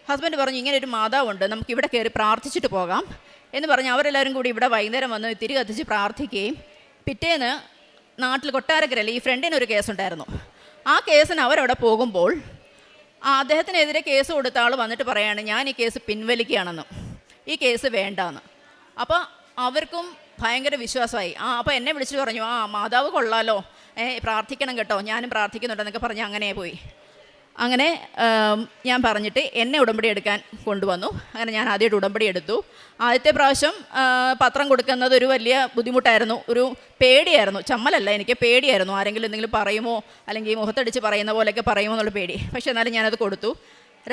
ഹസ്ബൻഡ് പറഞ്ഞു ഇങ്ങനെ ഒരു മാതാവുണ്ട്, നമുക്കിവിടെ കയറി പ്രാർത്ഥിച്ചിട്ട് പോകാം എന്ന് പറഞ്ഞ് അവരെല്ലാവരും കൂടി ഇവിടെ വൈകുന്നേരം വന്ന് തിരി കത്തിച്ച് പ്രാർത്ഥിക്കുകയും പിറ്റേന്ന് നാട്ടിൽ കൊട്ടാരക്കരയിൽ ഈ ഫ്രണ്ടിനൊരു കേസുണ്ടായിരുന്നു. ആ കേസിന് അവരവിടെ പോകുമ്പോൾ അദ്ദേഹത്തിനെതിരെ കേസ് കൊടുത്ത ആൾ വന്നിട്ട് പറയാണ് ഞാൻ ഈ കേസ് പിൻവലിക്കുകയാണെന്ന്, ഈ കേസ് വേണ്ടാന്ന്. അപ്പോൾ അവർക്കും ഭയങ്കര വിശ്വാസമായി. അപ്പോൾ എന്നെ വിളിച്ചിട്ട് പറഞ്ഞു മാതാവ് കൊള്ളാലോ, പ്രാർത്ഥിക്കണം കേട്ടോ, ഞാനും പ്രാർത്ഥിക്കുന്നുണ്ടെന്നൊക്കെ പറഞ്ഞ് അങ്ങനെ പോയി. അങ്ങനെ ഞാൻ പറഞ്ഞിട്ട് എന്നെ ഉടമ്പടി എടുക്കാൻ കൊണ്ടുവന്നു. അങ്ങനെ ഞാൻ ആദ്യമായിട്ട് ഉടമ്പടി എടുത്തു. ആദ്യത്തെ പ്രാവശ്യം പത്രം കൊടുക്കുന്നത് ഒരു വലിയ ബുദ്ധിമുട്ടായിരുന്നു, ഒരു പേടിയായിരുന്നു. ചമ്മലല്ല, എനിക്ക് പേടിയായിരുന്നു. ആരെങ്കിലും എന്തെങ്കിലും പറയുമോ, അല്ലെങ്കിൽ മുഖത്തടിച്ച് പറയുന്ന പോലെയൊക്കെ പറയുമോ എന്നുള്ള പേടി. പക്ഷേ എന്നാലും ഞാനത് കൊടുത്തു.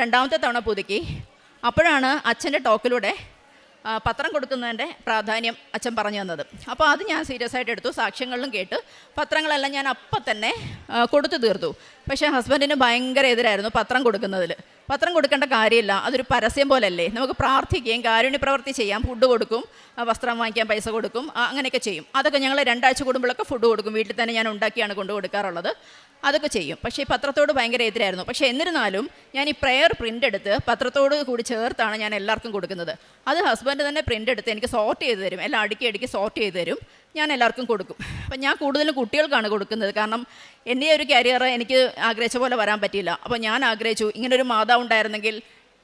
രണ്ടാമത്തെ തവണ പുതുക്കി. അപ്പോഴാണ് അച്ഛൻ്റെ ടോക്കിലൂടെ പത്രം കൊടുക്കുന്നതിൻ്റെ പ്രാധാന്യം അച്ഛൻ പറഞ്ഞു തന്നത്. അപ്പോൾ അത് ഞാൻ സീരിയസ് ആയിട്ട് എടുത്തു. സാക്ഷ്യങ്ങളിലും കേട്ട് പത്രങ്ങളെല്ലാം ഞാൻ അപ്പം തന്നെ കൊടുത്തു തീർത്തു. പക്ഷേ ഹസ്ബൻഡിന് ഭയങ്കര എതിരായിരുന്നു പത്രം കൊടുക്കുന്നതിൽ. പത്രം കൊടുക്കേണ്ട കാര്യമില്ല, അതൊരു പരസ്യം പോലല്ലേ, നമുക്ക് പ്രാർത്ഥിക്കുകയും കാരുണ്യ പ്രവൃത്തി ചെയ്യാം. ഫുഡ് കൊടുക്കും, വസ്ത്രം വാങ്ങിക്കാൻ പൈസ കൊടുക്കും, അങ്ങനെയൊക്കെ ചെയ്യും. അതൊക്കെ ഞങ്ങൾ 2 ആഴ്ച കൂടുമ്പോഴൊക്കെ ഫുഡ് കൊടുക്കും. വീട്ടിൽ തന്നെ ഞാൻ ഉണ്ടാക്കിയാണ് കൊണ്ടു കൊടുക്കാറുള്ളത്. അതൊക്കെ ചെയ്യും. പക്ഷേ ഈ പത്രത്തോട് ഭയങ്കര എതിരായിരുന്നു. പക്ഷേ എന്നിരുന്നാലും ഞാൻ ഈ പ്രെയർ പ്രിൻ്റ് എടുത്ത് പത്രത്തോട് കൂടി ചേർത്താണ് ഞാൻ എല്ലാവർക്കും കൊടുക്കുന്നത്. അത് ഹസ്ബൻഡ് തന്നെ പ്രിൻ്റ് എടുത്ത് എനിക്ക് സോർട്ട് ചെയ്ത് തരും, എല്ലാം അടുക്കി സോർട്ട് ചെയ്ത് തരും. ഞാൻ എല്ലാവർക്കും കൊടുക്കും. അപ്പം ഞാൻ കൂടുതലും കുട്ടികൾക്കാണ് കൊടുക്കുന്നത്. കാരണം എൻ്റെ ഒരു കരിയർ എനിക്ക് ആഗ്രഹിച്ച പോലെ വരാൻ പറ്റിയില്ല. അപ്പോൾ ഞാൻ ആഗ്രഹിച്ചു, ഇങ്ങനൊരു മാതാവ് ഉണ്ടായിരുന്നെങ്കിൽ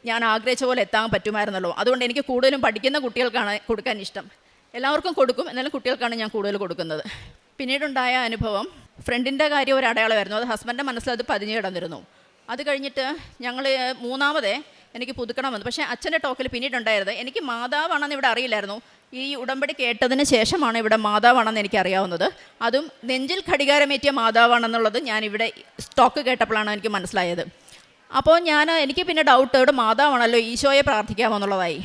ഞാൻ ആഗ്രഹിച്ച പോലെ എത്താൻ പറ്റുമായിരുന്നല്ലോ. അതുകൊണ്ട് എനിക്ക് കൂടുതലും പഠിക്കുന്ന കുട്ടികൾക്കാണ് കൊടുക്കാൻ ഇഷ്ടം. എല്ലാവർക്കും കൊടുക്കും, എന്നാലും കുട്ടികൾക്കാണ് ഞാൻ കൂടുതൽ കൊടുക്കുന്നത്. പിന്നീടുണ്ടായ അനുഭവം, ഫ്രണ്ടിൻ്റെ കാര്യം ഒരു അടയാളമായിരുന്നു. അത് ഹസ്ബൻഡിൻ്റെ മനസ്സിലത് പതിഞ്ഞ് കിടന്നിരുന്നു. അത് കഴിഞ്ഞിട്ട് ഞങ്ങൾ മൂന്നാമതേ എനിക്ക് പുതുക്കണമെന്ന്. പക്ഷേ അച്ഛൻ്റെ ടോക്കിൽ പിന്നീടുണ്ടായത്, എനിക്ക് മാതാവാണെന്ന് ഇവിടെ അറിയില്ലായിരുന്നു. ഈ ഉടമ്പടി കേട്ടതിന് ശേഷമാണ് ഇവിടെ മാതാവാണെന്ന് എനിക്കറിയാവുന്നത്. അതും നെഞ്ചിൽ ഘടികാരമേറ്റിയ മാതാവാണെന്നുള്ളത് ഞാനിവിടെ സ്റ്റോക്ക് കേട്ടപ്പോഴാണ് എനിക്ക് മനസ്സിലായത്. അപ്പോൾ എനിക്ക് പിന്നെ ഡൗട്ട്, ഇവിടെ മാതാവാണല്ലോ, ഈശോയെ പ്രാർത്ഥിക്കാമോ എന്നുള്ളതായി.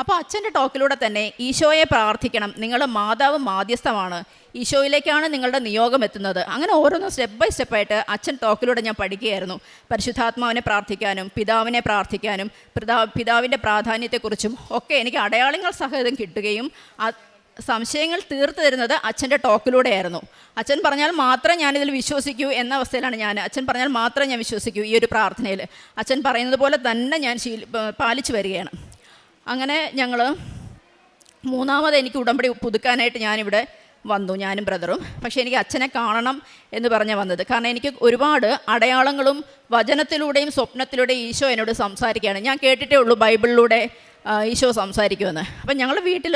അപ്പോൾ അച്ഛൻ്റെ ടോക്കിലൂടെ തന്നെ ഈശോയെ പ്രാർത്ഥിക്കണം, നിങ്ങൾ മാതാവ് മാധ്യസ്ഥമാണ്, ഈശോയിലേക്കാണ് നിങ്ങളുടെ നിയോഗം എത്തുന്നത്. അങ്ങനെ ഓരോന്നും സ്റ്റെപ്പ് ബൈ സ്റ്റെപ്പായിട്ട് അച്ഛൻ ടോക്കിലൂടെ ഞാൻ പഠിക്കുകയായിരുന്നു. പരിശുദ്ധാത്മാവിനെ പ്രാർത്ഥിക്കാനും പിതാവിനെ പ്രാർത്ഥിക്കാനും പിതാവിൻ്റെ പ്രാധാന്യത്തെക്കുറിച്ചും ഒക്കെ എനിക്ക് അടയാളങ്ങൾ സഹിതം കിട്ടുകയും സംശയങ്ങൾ തീർത്തു തരുന്നത് അച്ഛൻ്റെ ടോക്കിലൂടെയായിരുന്നു. അച്ഛൻ പറഞ്ഞാൽ മാത്രം ഞാനിതിൽ വിശ്വസിക്കൂ എന്ന അവസ്ഥയിലാണ് ഞാൻ. അച്ഛൻ പറഞ്ഞാൽ മാത്രം ഞാൻ വിശ്വസിക്കൂ ഈ ഒരു പ്രാർത്ഥനയിൽ. അച്ഛൻ പറയുന്നത് പോലെ തന്നെ ഞാൻ പാലിച്ചു വരികയാണ്. അങ്ങനെ ഞങ്ങൾ മൂന്നാമത് എനിക്ക് ഉടമ്പടി പുതുക്കാനായിട്ട് ഞാനിവിടെ വന്നു, ഞാനും ബ്രദറും. പക്ഷേ എനിക്ക് അച്ഛനെ കാണണം എന്ന് പറഞ്ഞാൽ വന്നത്. കാരണം എനിക്ക് ഒരുപാട് അടയാളങ്ങളും വചനത്തിലൂടെയും സ്വപ്നത്തിലൂടെയും ഈശോ എന്നോട് സംസാരിക്കുകയാണ്. ഞാൻ കേട്ടിട്ടേ ഉള്ളൂ ബൈബിളിലൂടെ ഈശോ സംസാരിക്കുമെന്ന്. അപ്പം ഞങ്ങളുടെ വീട്ടിൽ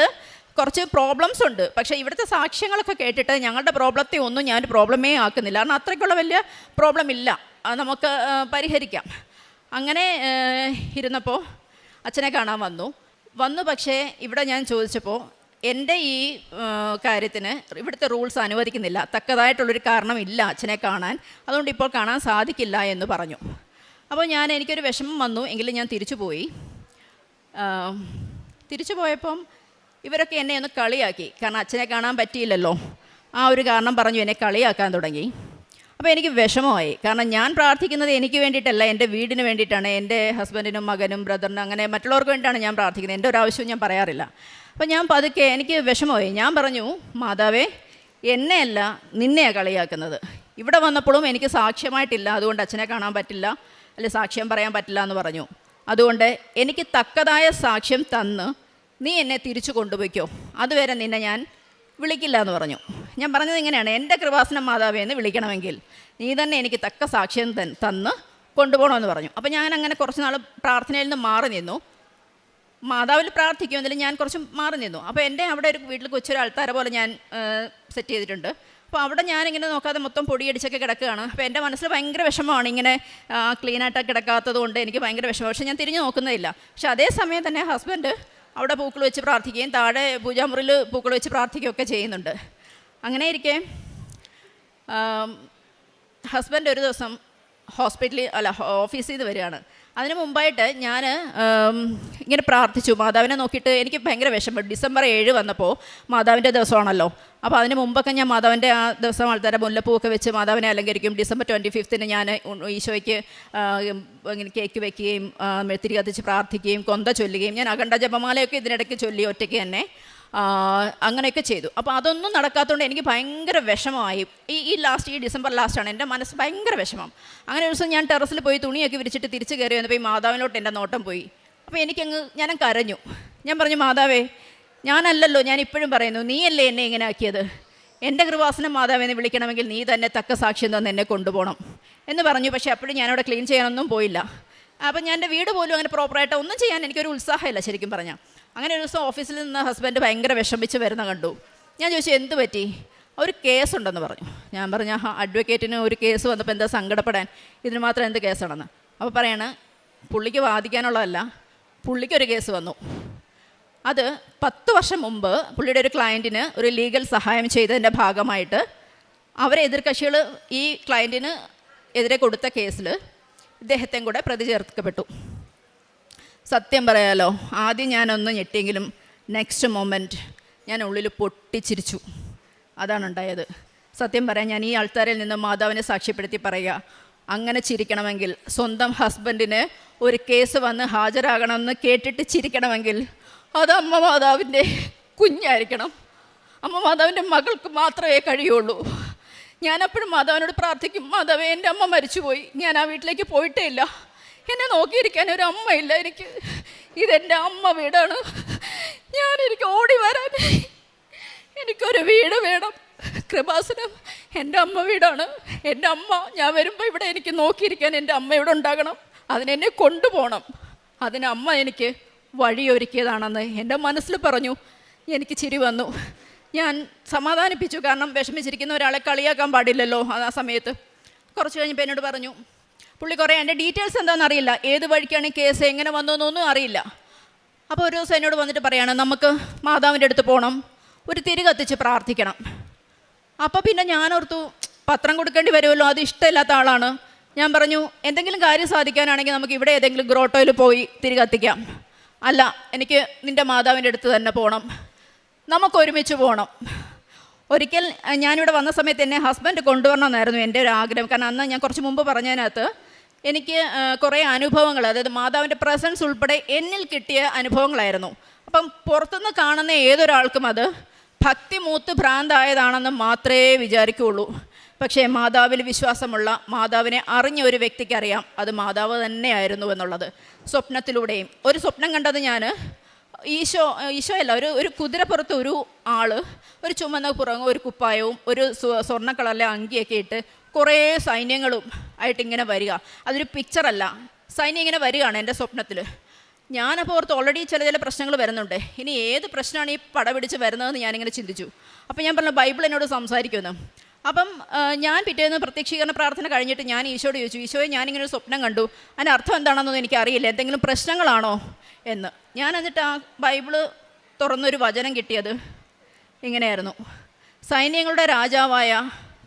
കുറച്ച് പ്രോബ്ലംസ് ഉണ്ട്. പക്ഷേ ഇവിടുത്തെ സാക്ഷ്യങ്ങളൊക്കെ കേട്ടിട്ട് ഞങ്ങളുടെ പ്രോബ്ലത്തെ ഒന്നും ഞാൻ പ്രോബ്ലമേ ആക്കുന്നില്ല. കാരണം അത്രയ്ക്കുള്ള വലിയ പ്രോബ്ലം ഇല്ല, നമുക്ക് പരിഹരിക്കാം. അങ്ങനെ ഇരുന്നപ്പോൾ അച്ഛനെ കാണാൻ വന്നു. പക്ഷേ ഇവിടെ ഞാൻ ചോദിച്ചപ്പോൾ എൻ്റെ ഈ കാര്യത്തിന് ഇവിടുത്തെ റൂൾസ് അനുവദിക്കുന്നില്ല, തക്കതായിട്ടുള്ളൊരു കാരണമില്ല അച്ഛനെ കാണാൻ, അതുകൊണ്ട് ഇപ്പോൾ കാണാൻ സാധിക്കില്ല എന്ന് പറഞ്ഞു. അപ്പോൾ എനിക്കൊരു വിഷമം വന്നു. എങ്കിലും ഞാൻ തിരിച്ചു പോയപ്പം ഇവരൊക്കെ എന്നെ ഒന്ന് കളിയാക്കി. കാരണം അച്ഛനെ കാണാൻ പറ്റിയില്ലല്ലോ, ആ ഒരു കാരണം പറഞ്ഞു എന്നെ കളിയാക്കാൻ തുടങ്ങി. അപ്പോൾ എനിക്ക് വിഷമമായി. കാരണം ഞാൻ പ്രാർത്ഥിക്കുന്നത് എനിക്ക് വേണ്ടിയിട്ടല്ല, എൻ്റെ വീടിന് വേണ്ടിയിട്ടാണ്. എൻ്റെ ഹസ്ബൻഡിനും മകനും ബ്രദറിനും അങ്ങനെ മറ്റുള്ളവർക്ക് വേണ്ടിയിട്ടാണ് ഞാൻ പ്രാർത്ഥിക്കുന്നത്. എൻ്റെ ഒരു ആവശ്യവും ഞാൻ പറയാറില്ല. അപ്പോൾ ഞാൻ പതുക്കെ എനിക്ക് വിഷമമായി. ഞാൻ പറഞ്ഞു, മാതാവേ, എന്നെയല്ല നിന്നെയാണ് കളിയാക്കുന്നത്. ഇവിടെ വന്നപ്പോഴും എനിക്ക് സാക്ഷ്യമായിട്ടില്ല, അതുകൊണ്ട് അച്ഛനെ കാണാൻ പറ്റില്ല, അല്ലെങ്കിൽ സാക്ഷ്യം പറയാൻ പറ്റില്ല എന്ന് പറഞ്ഞു. അതുകൊണ്ട് എനിക്ക് തക്കതായ സാക്ഷ്യം തന്ന് നീ എന്നെ തിരിച്ചു കൊണ്ടുപോയിക്കോ, അതുവരെ നിന്നെ ഞാൻ വിളിക്കില്ല എന്ന് പറഞ്ഞു. ഞാൻ പറഞ്ഞത് ഇങ്ങനെയാണ്, എൻ്റെ കൃപാസനം മാതാവേ എന്ന് വിളിക്കണമെങ്കിൽ നീ തന്നെ എനിക്ക് തക്ക സാക്ഷ്യം തന്ന് കൊണ്ടുപോകണമെന്ന് പറഞ്ഞു. അപ്പോൾ ഞാൻ അങ്ങനെ കുറച്ച് നാൾ പ്രാർത്ഥനയിൽ നിന്ന് മാറി നിന്നു. മാതാവിൽ പ്രാർത്ഥിക്കുമെങ്കിലും ഞാൻ കുറച്ച് മാറി നിന്നു. അപ്പോൾ എൻ്റെ അവിടെ ഒരു വീട്ടിൽ കൊച്ചൊരു അൾത്താര പോലെ ഞാൻ സെറ്റ് ചെയ്തിട്ടുണ്ട്. അപ്പോൾ അവിടെ ഞാനിങ്ങനെ നോക്കാതെ മൊത്തം പൊടിയടിച്ചൊക്കെ കിടക്കുകയാണ്. അപ്പോൾ എൻ്റെ മനസ്സിൽ ഭയങ്കര വിഷമമാണ്, ഇങ്ങനെ ക്ലീനായിട്ടൊക്കെ കിടക്കാത്തത് കൊണ്ട് എനിക്ക് ഭയങ്കര വിഷമം. പക്ഷേ ഞാൻ തിരിഞ്ഞു നോക്കുന്നതില്ല. പക്ഷേ അതേ സമയം തന്നെ ഹസ്ബൻഡ് അവിടെ പൂക്കൾ വെച്ച് പ്രാർത്ഥിക്കുകയും താഴെ പൂജാമുറിയിൽ പൂക്കൾ വെച്ച് പ്രാർത്ഥിക്കുകയൊക്കെ ചെയ്യുന്നുണ്ട്. അങ്ങനെ ഇരിക്കെ ഹസ്ബൻഡ് ഒരു ദിവസം ഓഫീസിൽ നിന്ന് വരികയാണ്. അതിന് മുമ്പായിട്ട് ഞാൻ ഇങ്ങനെ പ്രാർത്ഥിച്ചു, മാതാവിനെ നോക്കിയിട്ട് എനിക്ക് ഭയങ്കര വിഷമം. ഡിസംബർ 7 വന്നപ്പോൾ മാതാവിൻ്റെ ദിവസമാണല്ലോ. അപ്പോൾ അതിന് മുമ്പൊക്കെ ഞാൻ മാതാവിൻ്റെ ആ ദിവസം ആൾക്കാരെ മുല്ലപ്പൂവൊക്കെ വെച്ച് മാതാവിനെ അലങ്കരിക്കും. ഡിസംബർ 25 ഞാൻ ഈശോയ്ക്ക് ഇങ്ങനെ കേക്ക് വയ്ക്കുകയും തിരി കത്തിച്ച് പ്രാർത്ഥിക്കുകയും കൊന്ത ചൊല്ലുകയും ഞാൻ അഖണ്ഡ ജപമാലയൊക്കെ ഇതിനിടയ്ക്ക് ചൊല്ലി ഒറ്റയ്ക്ക് തന്നെ അങ്ങനെയൊക്കെ ചെയ്തു. അപ്പോൾ അതൊന്നും നടക്കാത്തതുകൊണ്ട് എനിക്ക് ഭയങ്കര വിഷമമായി. ഈ ഡിസംബർ ലാസ്റ്റാണ് എൻ്റെ മനസ്സ് ഭയങ്കര വിഷമം. അങ്ങനെ ഒരു ദിവസം ഞാൻ ടെറസിൽ പോയി തുണിയൊക്കെ വിരിച്ചിട്ട് തിരിച്ച് കയറി വന്നപ്പോൾ ഈ മാതാവിനോട്ട് എൻ്റെ നോട്ടം പോയി. അപ്പോൾ ഞാൻ കരഞ്ഞു. ഞാൻ പറഞ്ഞു, മാതാവേ, ഞാനല്ലല്ലോ, ഞാൻ ഇപ്പോഴും പറയുന്നു, നീയല്ലേ എന്നെ ഇങ്ങനെ ആക്കിയത്. എൻ്റെ കൃപാസനം മാതാവെന്ന് വിളിക്കണമെങ്കിൽ നീ തന്നെ തക്ക സാക്ഷ്യം തന്ന് എന്നെ കൊണ്ടുപോകണം എന്ന് പറഞ്ഞു. പക്ഷേ അപ്പോഴും ഞാനവിടെ ക്ലീൻ ചെയ്യാനൊന്നും പോയില്ല. അപ്പം ഞാൻ എൻ്റെ വീട് പോലും അങ്ങനെ പ്രോപ്പറായിട്ട് ഒന്നും ചെയ്യാൻ എനിക്കൊരു ഉത്സാഹമില്ല ശരിക്കും പറഞ്ഞാൽ. അങ്ങനെ ഒരു ദിവസം ഓഫീസിൽ നിന്ന് ഹസ്ബൻഡ് ഭയങ്കര വിഷമിച്ച് വരുന്ന കണ്ടു. ഞാൻ ചോദിച്ചു, എന്ത് പറ്റി? ഒരു കേസുണ്ടെന്ന് പറഞ്ഞു. ഞാൻ പറഞ്ഞു അഡ്വക്കേറ്റിന് ഒരു കേസ് വന്നപ്പോൾ എന്താ സങ്കടപ്പെടാൻ, ഇതിന് മാത്രം എന്ത് കേസാണെന്ന്. അപ്പോൾ പറയാണ് പുള്ളിക്ക് വാദിക്കാനുള്ളതല്ല, പുള്ളിക്കൊരു കേസ് വന്നു. അത് 10 വർഷം മുമ്പ് പുള്ളിയുടെ ഒരു ക്ലയൻറ്റിന് ഒരു ലീഗൽ സഹായം ചെയ്തതിൻ്റെ ഭാഗമായിട്ട് അവരെ എതിർകക്ഷികൾ ഈ ക്ലയൻറ്റിന് എതിരെ കൊടുത്ത കേസിൽ ഇദ്ദേഹത്തെയും കൂടെ പ്രതി ചേർക്കപ്പെട്ടു. സത്യം പറയാലോ, ആദ്യം ഞാനൊന്ന് ഞെട്ടിയെങ്കിലും നെക്സ്റ്റ് മൊമെൻറ്റ് ഞാൻ ഉള്ളിൽ പൊട്ടിച്ചിരിച്ചു. അതാണ് ഉണ്ടായത്. സത്യം പറയാൻ ഞാൻ ഈ ആൾത്താരിൽ നിന്ന് മാതാവിനെ സാക്ഷ്യപ്പെടുത്തി പറയുക, അങ്ങനെ ചിരിക്കണമെങ്കിൽ, സ്വന്തം ഹസ്ബൻഡിന് ഒരു കേസ് വന്ന് ഹാജരാകണമെന്ന് കേട്ടിട്ട് ചിരിക്കണമെങ്കിൽ അത് അമ്മ മാതാവിൻ്റെ കുഞ്ഞായിരിക്കണം. അമ്മ മാതാവിൻ്റെ മകൾക്ക് മാത്രമേ കഴിയുള്ളൂ. ഞാനപ്പോഴും മാതാവിനോട് പ്രാർത്ഥിക്കും, മാതാവേ എൻ്റെ അമ്മ മരിച്ചുപോയി, ഞാൻ ആ വീട്ടിലേക്ക് പോയിട്ടേ ഇല്ല, എന്നെ നോക്കിയിരിക്കാൻ ഒരു അമ്മയില്ല എനിക്ക്, ഇതെൻ്റെ അമ്മ വീടാണ്, എനിക്ക് ഓടി വരാൻ എനിക്കൊരു വീട് വേണം, കൃപാസനം എൻ്റെ അമ്മ വീടാണ്, എൻ്റെ അമ്മ ഞാൻ വരുമ്പോൾ ഇവിടെ എനിക്ക് നോക്കിയിരിക്കാൻ എൻ്റെ അമ്മ ഇവിടെ ഉണ്ടാകണം, അതിനെന്നെ കൊണ്ടുപോകണം, അതിന് അമ്മ എനിക്ക് വഴിയൊരുക്കിയതാണെന്ന് എൻ്റെ മനസ്സിൽ പറഞ്ഞു. എനിക്ക് ചിരി വന്നു. ഞാൻ സമാധാനിപ്പിച്ചു, കാരണം വിഷമിച്ചിരിക്കുന്ന ഒരാളെ കളിയാക്കാൻ പാടില്ലല്ലോ ആ സമയത്ത്. കുറച്ച് കഴിഞ്ഞപ്പോൾ എന്നോട് പറഞ്ഞു, പുള്ളി കുറേ എൻ്റെ ഡീറ്റെയിൽസ് എന്താണെന്ന് അറിയില്ല, ഏത് വഴിക്കാണ് ഈ കേസ് എങ്ങനെ വന്നതെന്നൊന്നും അറിയില്ല. അപ്പോൾ ഒരു ദിവസം എന്നോട് വന്നിട്ട് പറയാണ്, നമുക്ക് മാതാവിൻ്റെ അടുത്ത് പോകണം, ഒരു തിരി കത്തിച്ച് പ്രാർത്ഥിക്കണം. അപ്പോൾ പിന്നെ ഞാനോർത്തു പത്രം കൊടുക്കേണ്ടി വരുമല്ലോ, അത് ഇഷ്ടമില്ലാത്ത ആളാണ്. ഞാൻ പറഞ്ഞു, എന്തെങ്കിലും കാര്യം സാധിക്കാനാണെങ്കിൽ നമുക്ക് ഇവിടെ ഏതെങ്കിലും ഗ്രോട്ടോയിൽ പോയി തിരി കത്തിക്കാം, അല്ല എനിക്ക് നിൻ്റെ മാതാവിൻ്റെ അടുത്ത് തന്നെ പോകണം, നമുക്ക് ഒരുമിച്ച് പോകണം. ഒരിക്കൽ ഞാനിവിടെ വന്ന സമയത്ത് എന്നെ ഹസ്ബൻഡ് കൊണ്ടുവരണമെന്നായിരുന്നു എൻ്റെ ഒരു ആഗ്രഹം. കാരണം അന്ന് ഞാൻ കുറച്ച് മുമ്പ് പറഞ്ഞതിനകത്ത് എനിക്ക് കുറേ അനുഭവങ്ങൾ, അതായത് മാതാവിൻ്റെ പ്രസൻസ് ഉൾപ്പെടെ എന്നിൽ കിട്ടിയ അനുഭവങ്ങളായിരുന്നു. അപ്പം പുറത്തുനിന്ന് കാണുന്ന ഏതൊരാൾക്കും അത് ഭക്തി മൂത്ത് ഭ്രാന്തായതാണെന്ന് മാത്രമേ വിചാരിക്കുകയുള്ളൂ. പക്ഷേ മാതാവിൽ വിശ്വാസമുള്ള, മാതാവിനെ അറിഞ്ഞ ഒരു വ്യക്തിക്കറിയാം അത് മാതാവ് തന്നെയായിരുന്നു എന്നുള്ളത്. സ്വപ്നത്തിലൂടെയും ഒരു സ്വപ്നം കണ്ടത് ഞാൻ ഈശോയല്ല, ഒരു കുതിരപ്പുറത്ത് ഒരു ആൾ, ഒരു ചുമന്ന പുറങ്ങും ഒരു കുപ്പായവും ഒരു സ്വർണ്ണ കളറിലെ അങ്കിയൊക്കെ ഇട്ട് കുറേ സൈന്യങ്ങളും ആയിട്ടിങ്ങനെ വരിക. അതൊരു പിക്ചറല്ല, സൈന്യം ഇങ്ങനെ വരികയാണ് എൻ്റെ സ്വപ്നത്തിൽ. ഞാനപ്പോൾ ഓർത്ത് ഓൾറെഡി ചില പ്രശ്നങ്ങൾ വരുന്നുണ്ട്, ഇനി ഏത് പ്രശ്നമാണ് ഈ പടപിടിച്ച് വരുന്നതെന്ന് ഞാനിങ്ങനെ ചിന്തിച്ചു. അപ്പോൾ ഞാൻ പറഞ്ഞു ബൈബിൾ എന്നോട് സംസാരിക്കുമെന്ന്. അപ്പം ഞാൻ പിറ്റേന്ന് പ്രത്യക്ഷീകരണ പ്രാർത്ഥന കഴിഞ്ഞിട്ട് ഞാൻ ഈശോയോട് ചോദിച്ചു, ഈശോയെ ഞാനിങ്ങനെ ഒരു സ്വപ്നം കണ്ടു, അതിൻ്റെ അർത്ഥം എന്താണെന്നൊന്നും എനിക്കറിയില്ല, എന്തെങ്കിലും പ്രശ്നങ്ങളാണോ എന്ന്. ഞാൻ എന്നിട്ട് ആ ബൈബിള് തുറന്നൊരു വചനം കിട്ടിയത് ഇങ്ങനെയായിരുന്നു, സൈന്യങ്ങളുടെ രാജാവായ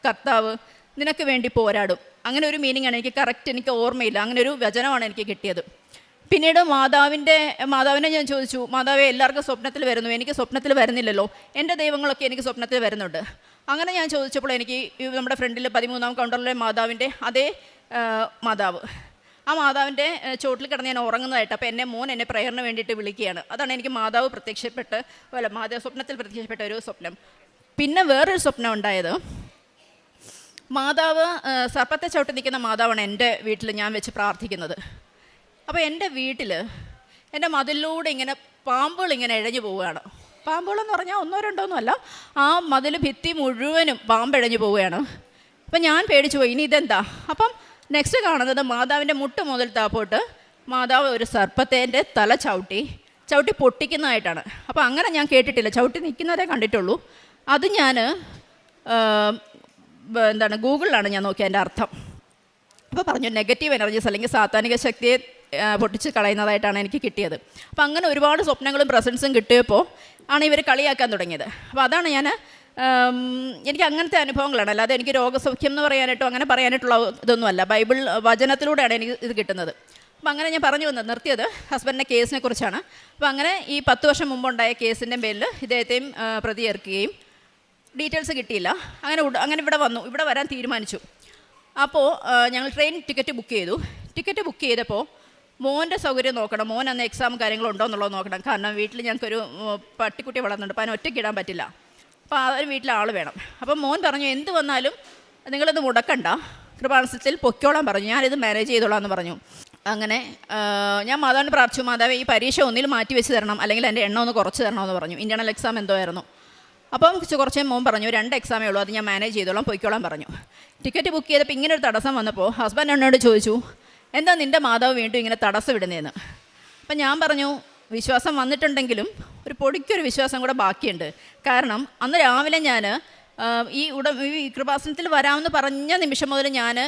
കർത്താവ് നിനക്ക് വേണ്ടി പോരാടും. അങ്ങനെ ഒരു മീനിങ്ങാണ് എനിക്ക് കറക്റ്റ്, എനിക്ക് ഓർമ്മയില്ല, അങ്ങനെ ഒരു വചനമാണ് എനിക്ക് കിട്ടിയത്. പിന്നീട് മാതാവിനെ ഞാൻ ചോദിച്ചു, മാതാവേ എല്ലാവർക്കും സ്വപ്നത്തിൽ വരുന്നു, എനിക്ക് സ്വപ്നത്തിൽ വരുന്നില്ലല്ലോ, എൻ്റെ ദൈവങ്ങളൊക്കെ എനിക്ക് സ്വപ്നത്തിൽ വരുന്നുണ്ട്. അങ്ങനെ ഞാൻ ചോദിച്ചപ്പോൾ എനിക്ക് നമ്മുടെ ഫ്രണ്ടിൽ 13-ാം കൗണ്ടറിലെ മാതാവിൻ്റെ അതേ മാതാവ്, ആ മാതാവിൻ്റെ ചോട്ടിൽ കിടന്ന് ഞാൻ ഉറങ്ങുന്നതായിട്ട്, അപ്പോൾ മോൻ എന്നെ പ്രയറിന് വേണ്ടിയിട്ട് വിളിക്കുകയാണ്. അതാണ് എനിക്ക് മാതാവ് മാതാവ് സ്വപ്നത്തിൽ പ്രത്യക്ഷപ്പെട്ട ഒരു സ്വപ്നം. പിന്നെ വേറൊരു സ്വപ്നം ഉണ്ടായത്, മാതാവ് സർപ്പത്തെ ചവിട്ടി നിൽക്കുന്ന മാതാവാണ് എൻ്റെ വീട്ടിൽ ഞാൻ വെച്ച് പ്രാർത്ഥിക്കുന്നത്. അപ്പോൾ എൻ്റെ വീട്ടിൽ എൻ്റെ മതിലിലൂടെ ഇങ്ങനെ പാമ്പുകൾ ഇങ്ങനെ ഇഴഞ്ഞു പോവുകയാണ്. പാമ്പുകളെന്ന് പറഞ്ഞാൽ 1-2 അല്ല, ആ മതിൽ ഭിത്തി മുഴുവനും പാമ്പിഴഞ്ഞു പോവുകയാണ്. അപ്പം ഞാൻ പേടിച്ചു പോയി, ഇനി ഇതെന്താ. അപ്പം നെക്സ്റ്റ് കാണുന്നത് മാതാവിൻ്റെ മുട്ട് മുതൽ താപ്പോട്ട് മാതാവ് ഒരു സർപ്പത്തേൻ്റെ തല ചവിട്ടി പൊട്ടിക്കുന്നതായിട്ടാണ്. അപ്പോൾ അങ്ങനെ ഞാൻ കേട്ടിട്ടില്ല, ചവിട്ടി നിൽക്കുന്നതേ കണ്ടിട്ടുള്ളൂ. അത് ഞാൻ ഗൂഗിളിലാണ് ഞാൻ നോക്കിയത് അതിൻ്റെ അർത്ഥം. അപ്പോൾ പറഞ്ഞു നെഗറ്റീവ് എനർജീസ് അല്ലെങ്കിൽ സാത്താനിക ശക്തിയെ പൊട്ടിച്ച് കളയുന്നതായിട്ടാണ് എനിക്ക് കിട്ടിയത്. അപ്പോൾ അങ്ങനെ ഒരുപാട് സ്വപ്നങ്ങളും പ്രസൻസും കിട്ടിയപ്പോൾ ആണ് ഇവർ കളിയാക്കാൻ തുടങ്ങിയത്. അപ്പോൾ അതാണ് എനിക്ക് അങ്ങനത്തെ അനുഭവങ്ങളാണ്, അല്ലാതെ എനിക്ക് രോഗസൗഖ്യം എന്ന് പറയാനായിട്ടോ അങ്ങനെ പറയാനായിട്ടുള്ള ഇതൊന്നുമല്ല, ബൈബിൾ വചനത്തിലൂടെയാണ് എനിക്ക് ഇത് കിട്ടുന്നത്. അപ്പോൾ അങ്ങനെ ഞാൻ പറഞ്ഞു നിർത്തിയത് ഹസ്ബൻഡിൻ്റെ കേസിനെ കുറിച്ചാണ്. അപ്പോൾ അങ്ങനെ ഈ 10 വർഷം മുമ്പുണ്ടായ കേസിൻ്റെ പേരിൽ ഇദ്ദേഹത്തെയും പ്രതി ചേർക്കുകയും ഡീറ്റെയിൽസ് കിട്ടിയില്ല. അങ്ങനെ ഇവിടെ വരാൻ തീരുമാനിച്ചു. അപ്പോൾ ഞങ്ങൾ ട്രെയിൻ ടിക്കറ്റ് ബുക്ക് ചെയ്തു. ടിക്കറ്റ് ബുക്ക് ചെയ്തപ്പോൾ മോൻ്റെ സൗകര്യം നോക്കണം, മോൻ അന്ന് എക്സാം കാര്യങ്ങളുണ്ടോ എന്നുള്ളത് നോക്കണം. കാരണം വീട്ടിൽ ഞങ്ങൾക്കൊരു പട്ടിക്കുട്ടി വളർന്നുണ്ട്, അപ്പോൾ അതിന് ഒറ്റയ്ക്ക് ഇടാൻ പറ്റില്ല, അപ്പോൾ ആ ഒരു വീട്ടിൽ ആൾ വേണം. അപ്പം മോൻ പറഞ്ഞു എന്ത് വന്നാലും നിങ്ങളിത് മുടക്കണ്ട, കൃപാസനത്തിൽ പൊയ്ക്കോളാൻ പറഞ്ഞു, ഞാനിത് മാനേജ് ചെയ്തോളാം എന്ന് പറഞ്ഞു. അങ്ങനെ ഞാൻ മാതാവിന് പ്രാർത്ഥിച്ചു, മാതാവേ ഈ പരീക്ഷ ഒന്നിൽ മാറ്റി വെച്ച് തരണം, അല്ലെങ്കിൽ എൻ്റെ എണ്ണം ഒന്ന് കുറച്ച് തരണമെന്ന് പറഞ്ഞു. ഇൻ്റേണൽ എക്സാം എന്തോ ആയിരുന്നു. അപ്പം കുറച്ച് മോൻ പറഞ്ഞു 2 എക്സാമേ ഉള്ളൂ, അത് ഞാൻ മാനേജ് ചെയ്തോളാം, പൊയ്ക്കോളാൻ പറഞ്ഞു. ടിക്കറ്റ് ബുക്ക് ചെയ്തപ്പോൾ ഇങ്ങനെ ഒരു തടസ്സം വന്നപ്പോൾ ഹസ്ബൻഡ് എന്നോട് ചോദിച്ചു, എന്താ നിൻ്റെ മാതാവ് വീണ്ടും ഇങ്ങനെ തടസ്സം ഇടുന്നതെന്ന്. അപ്പം ഞാൻ പറഞ്ഞു വിശ്വാസം വന്നിട്ടുണ്ടെങ്കിലും ഒരു പൊടിക്കൊരു വിശ്വാസം കൂടെ ബാക്കിയുണ്ട്. കാരണം അന്ന് രാവിലെ ഞാൻ ഈ കൃപാസനത്തിൽ വരാമെന്ന് പറഞ്ഞ നിമിഷം മുതൽ ഞാൻ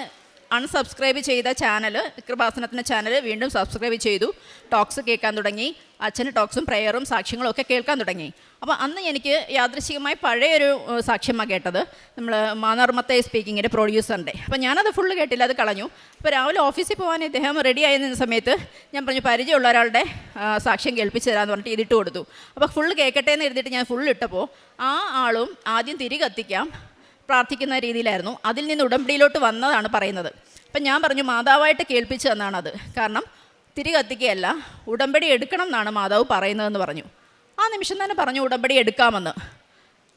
അൺസബ്സ്ക്രൈബ് ചെയ്ത ചാനൽ, കൃപാസനത്തിൻ്റെ ചാനൽ വീണ്ടും സബ്സ്ക്രൈബ് ചെയ്തു. ടോക്സ് കേൾക്കാൻ തുടങ്ങി. അച്ഛന് ടോക്സും പ്രയറും സാക്ഷ്യങ്ങളും ഒക്കെ കേൾക്കാൻ തുടങ്ങി. അപ്പോൾ അന്ന് എനിക്ക് യാദൃശ്ചികമായി പഴയൊരു സാക്ഷ്യമാണ് കേട്ടത്, നമ്മൾ മാനർമത്തെ സ്പീക്കിങ്ങിൻ്റെ പ്രൊഡ്യൂസറിൻ്റെ. അപ്പോൾ ഞാനത് ഫുള്ള് കേട്ടില്ല, അത് കളഞ്ഞു. അപ്പോൾ രാവിലെ ഓഫീസിൽ പോകാൻ ഇദ്ദേഹം റെഡി ആയി നിന്ന സമയത്ത് ഞാൻ പറഞ്ഞു പരിചയമുള്ള ഒരാളുടെ സാക്ഷ്യം കേൾപ്പിച്ച് തരാമെന്ന് പറഞ്ഞിട്ട് ഇതിട്ട് കൊടുത്തു. അപ്പോൾ ഫുള്ള് കേൾക്കട്ടെ എന്ന് എഴുതിയിട്ട് ഞാൻ ഫുള്ള് ഇട്ടപ്പോൾ ആ ആളും ആദ്യം തിരി കത്തിക്കാം പ്രാർത്ഥിക്കുന്ന രീതിയിലായിരുന്നു. അതിൽ നിന്ന് ഉടമ്പടിയിലോട്ട് വന്നതാണ് പറയുന്നത്. അപ്പം ഞാൻ പറഞ്ഞു മാതാവായിട്ട് കേൾപ്പിച്ച് തന്നാണത്, കാരണം തിരി കത്തിക്കുകയല്ല, ഉടമ്പടി എടുക്കണം എന്നാണ് മാതാവ് പറയുന്നതെന്ന് പറഞ്ഞു. ആ നിമിഷം തന്നെ പറഞ്ഞു ഉടമ്പടി എടുക്കാമെന്ന്.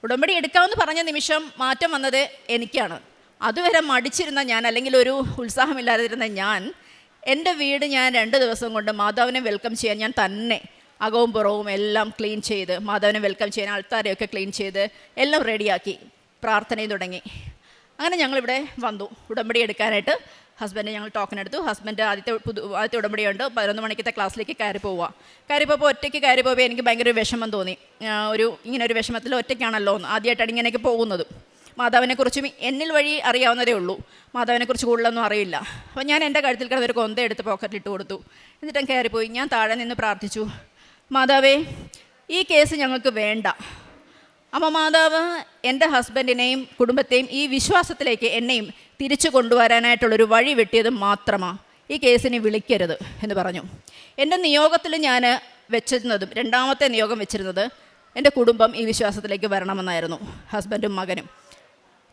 ഉടമ്പടി എടുക്കാമെന്ന് പറഞ്ഞ നിമിഷം മാറ്റം വന്നത് എനിക്കാണ്. അതുവരെ മടിച്ചിരുന്ന ഞാൻ, അല്ലെങ്കിൽ ഒരു ഉത്സാഹമില്ലാതിരുന്ന ഞാൻ, എൻ്റെ വീട് ഞാൻ 2 ദിവസം കൊണ്ട് മാതാവിനെ വെൽക്കം ചെയ്യാൻ ഞാൻ തന്നെ അകവും പുറവും എല്ലാം ക്ലീൻ ചെയ്ത്, മാതാവിനെ വെൽക്കം ചെയ്യാൻ ആൾക്കാരെയൊക്കെ ക്ലീൻ ചെയ്ത് എല്ലാം റെഡിയാക്കി പ്രാർത്ഥനയും തുടങ്ങി. അങ്ങനെ ഞങ്ങളിവിടെ വന്നു ഉടമ്പടി എടുക്കാനായിട്ട്. ഹസ്ബൻഡ് ഞങ്ങൾ ടോക്കൺ എടുത്തു. ഹസ്ബൻഡ് ആദ്യത്തെ ഉടമ്പടിയുണ്ട്. 11 മണിക്കത്തെ ക്ലാസ്സിലേക്ക് കയറി പോയപ്പോൾ ഒറ്റയ്ക്ക് കയറി പോയപ്പോൾ എനിക്ക് ഭയങ്കര വിഷമം തോന്നി. ഇങ്ങനെ ഒരു വിഷമത്തിൽ ഒറ്റയ്ക്കാണല്ലോ എന്ന്. ആദ്യമായിട്ടാണ് ഇങ്ങനെയൊക്കെ പോകുന്നത്. മാതാവിനെക്കുറിച്ചും എന്നിൽ വഴി അറിയാവുന്നതേ ഉള്ളൂ, മാതാവിനെക്കുറിച്ച് കൂടുതലൊന്നും അറിയില്ല. അപ്പോൾ ഞാൻ എൻ്റെ കഴുത്തിൽ കിടന്നൊരു കൊന്ത എടുത്ത് പോക്കറ്റിലിട്ട് കൊടുത്തു. എന്നിട്ടും കയറിപ്പോയി. ഞാൻ താഴെ നിന്ന് പ്രാർത്ഥിച്ചു, മാതാവേ ഈ കേസ് ഞങ്ങൾക്ക് വേണ്ട. അപ്പോൾ മാതാവ് എൻ്റെ ഹസ്ബൻഡിനെയും കുടുംബത്തെയും ഈ വിശ്വാസത്തിലേക്ക് എന്നെയും തിരിച്ചു കൊണ്ടുവരാനായിട്ടുള്ളൊരു വഴി വെട്ടിയത് മാത്രമാണ്. ഈ കേസിനെ വിളിക്കരുത് എന്ന് പറഞ്ഞു. എൻ്റെ നിയോഗത്തിൽ ഞാൻ വെച്ചിരുന്നതും, രണ്ടാമത്തെ നിയോഗം വെച്ചിരുന്നത് എൻ്റെ കുടുംബം ഈ വിശ്വാസത്തിലേക്ക് വരണമെന്നായിരുന്നു, ഹസ്ബൻഡും മകനും.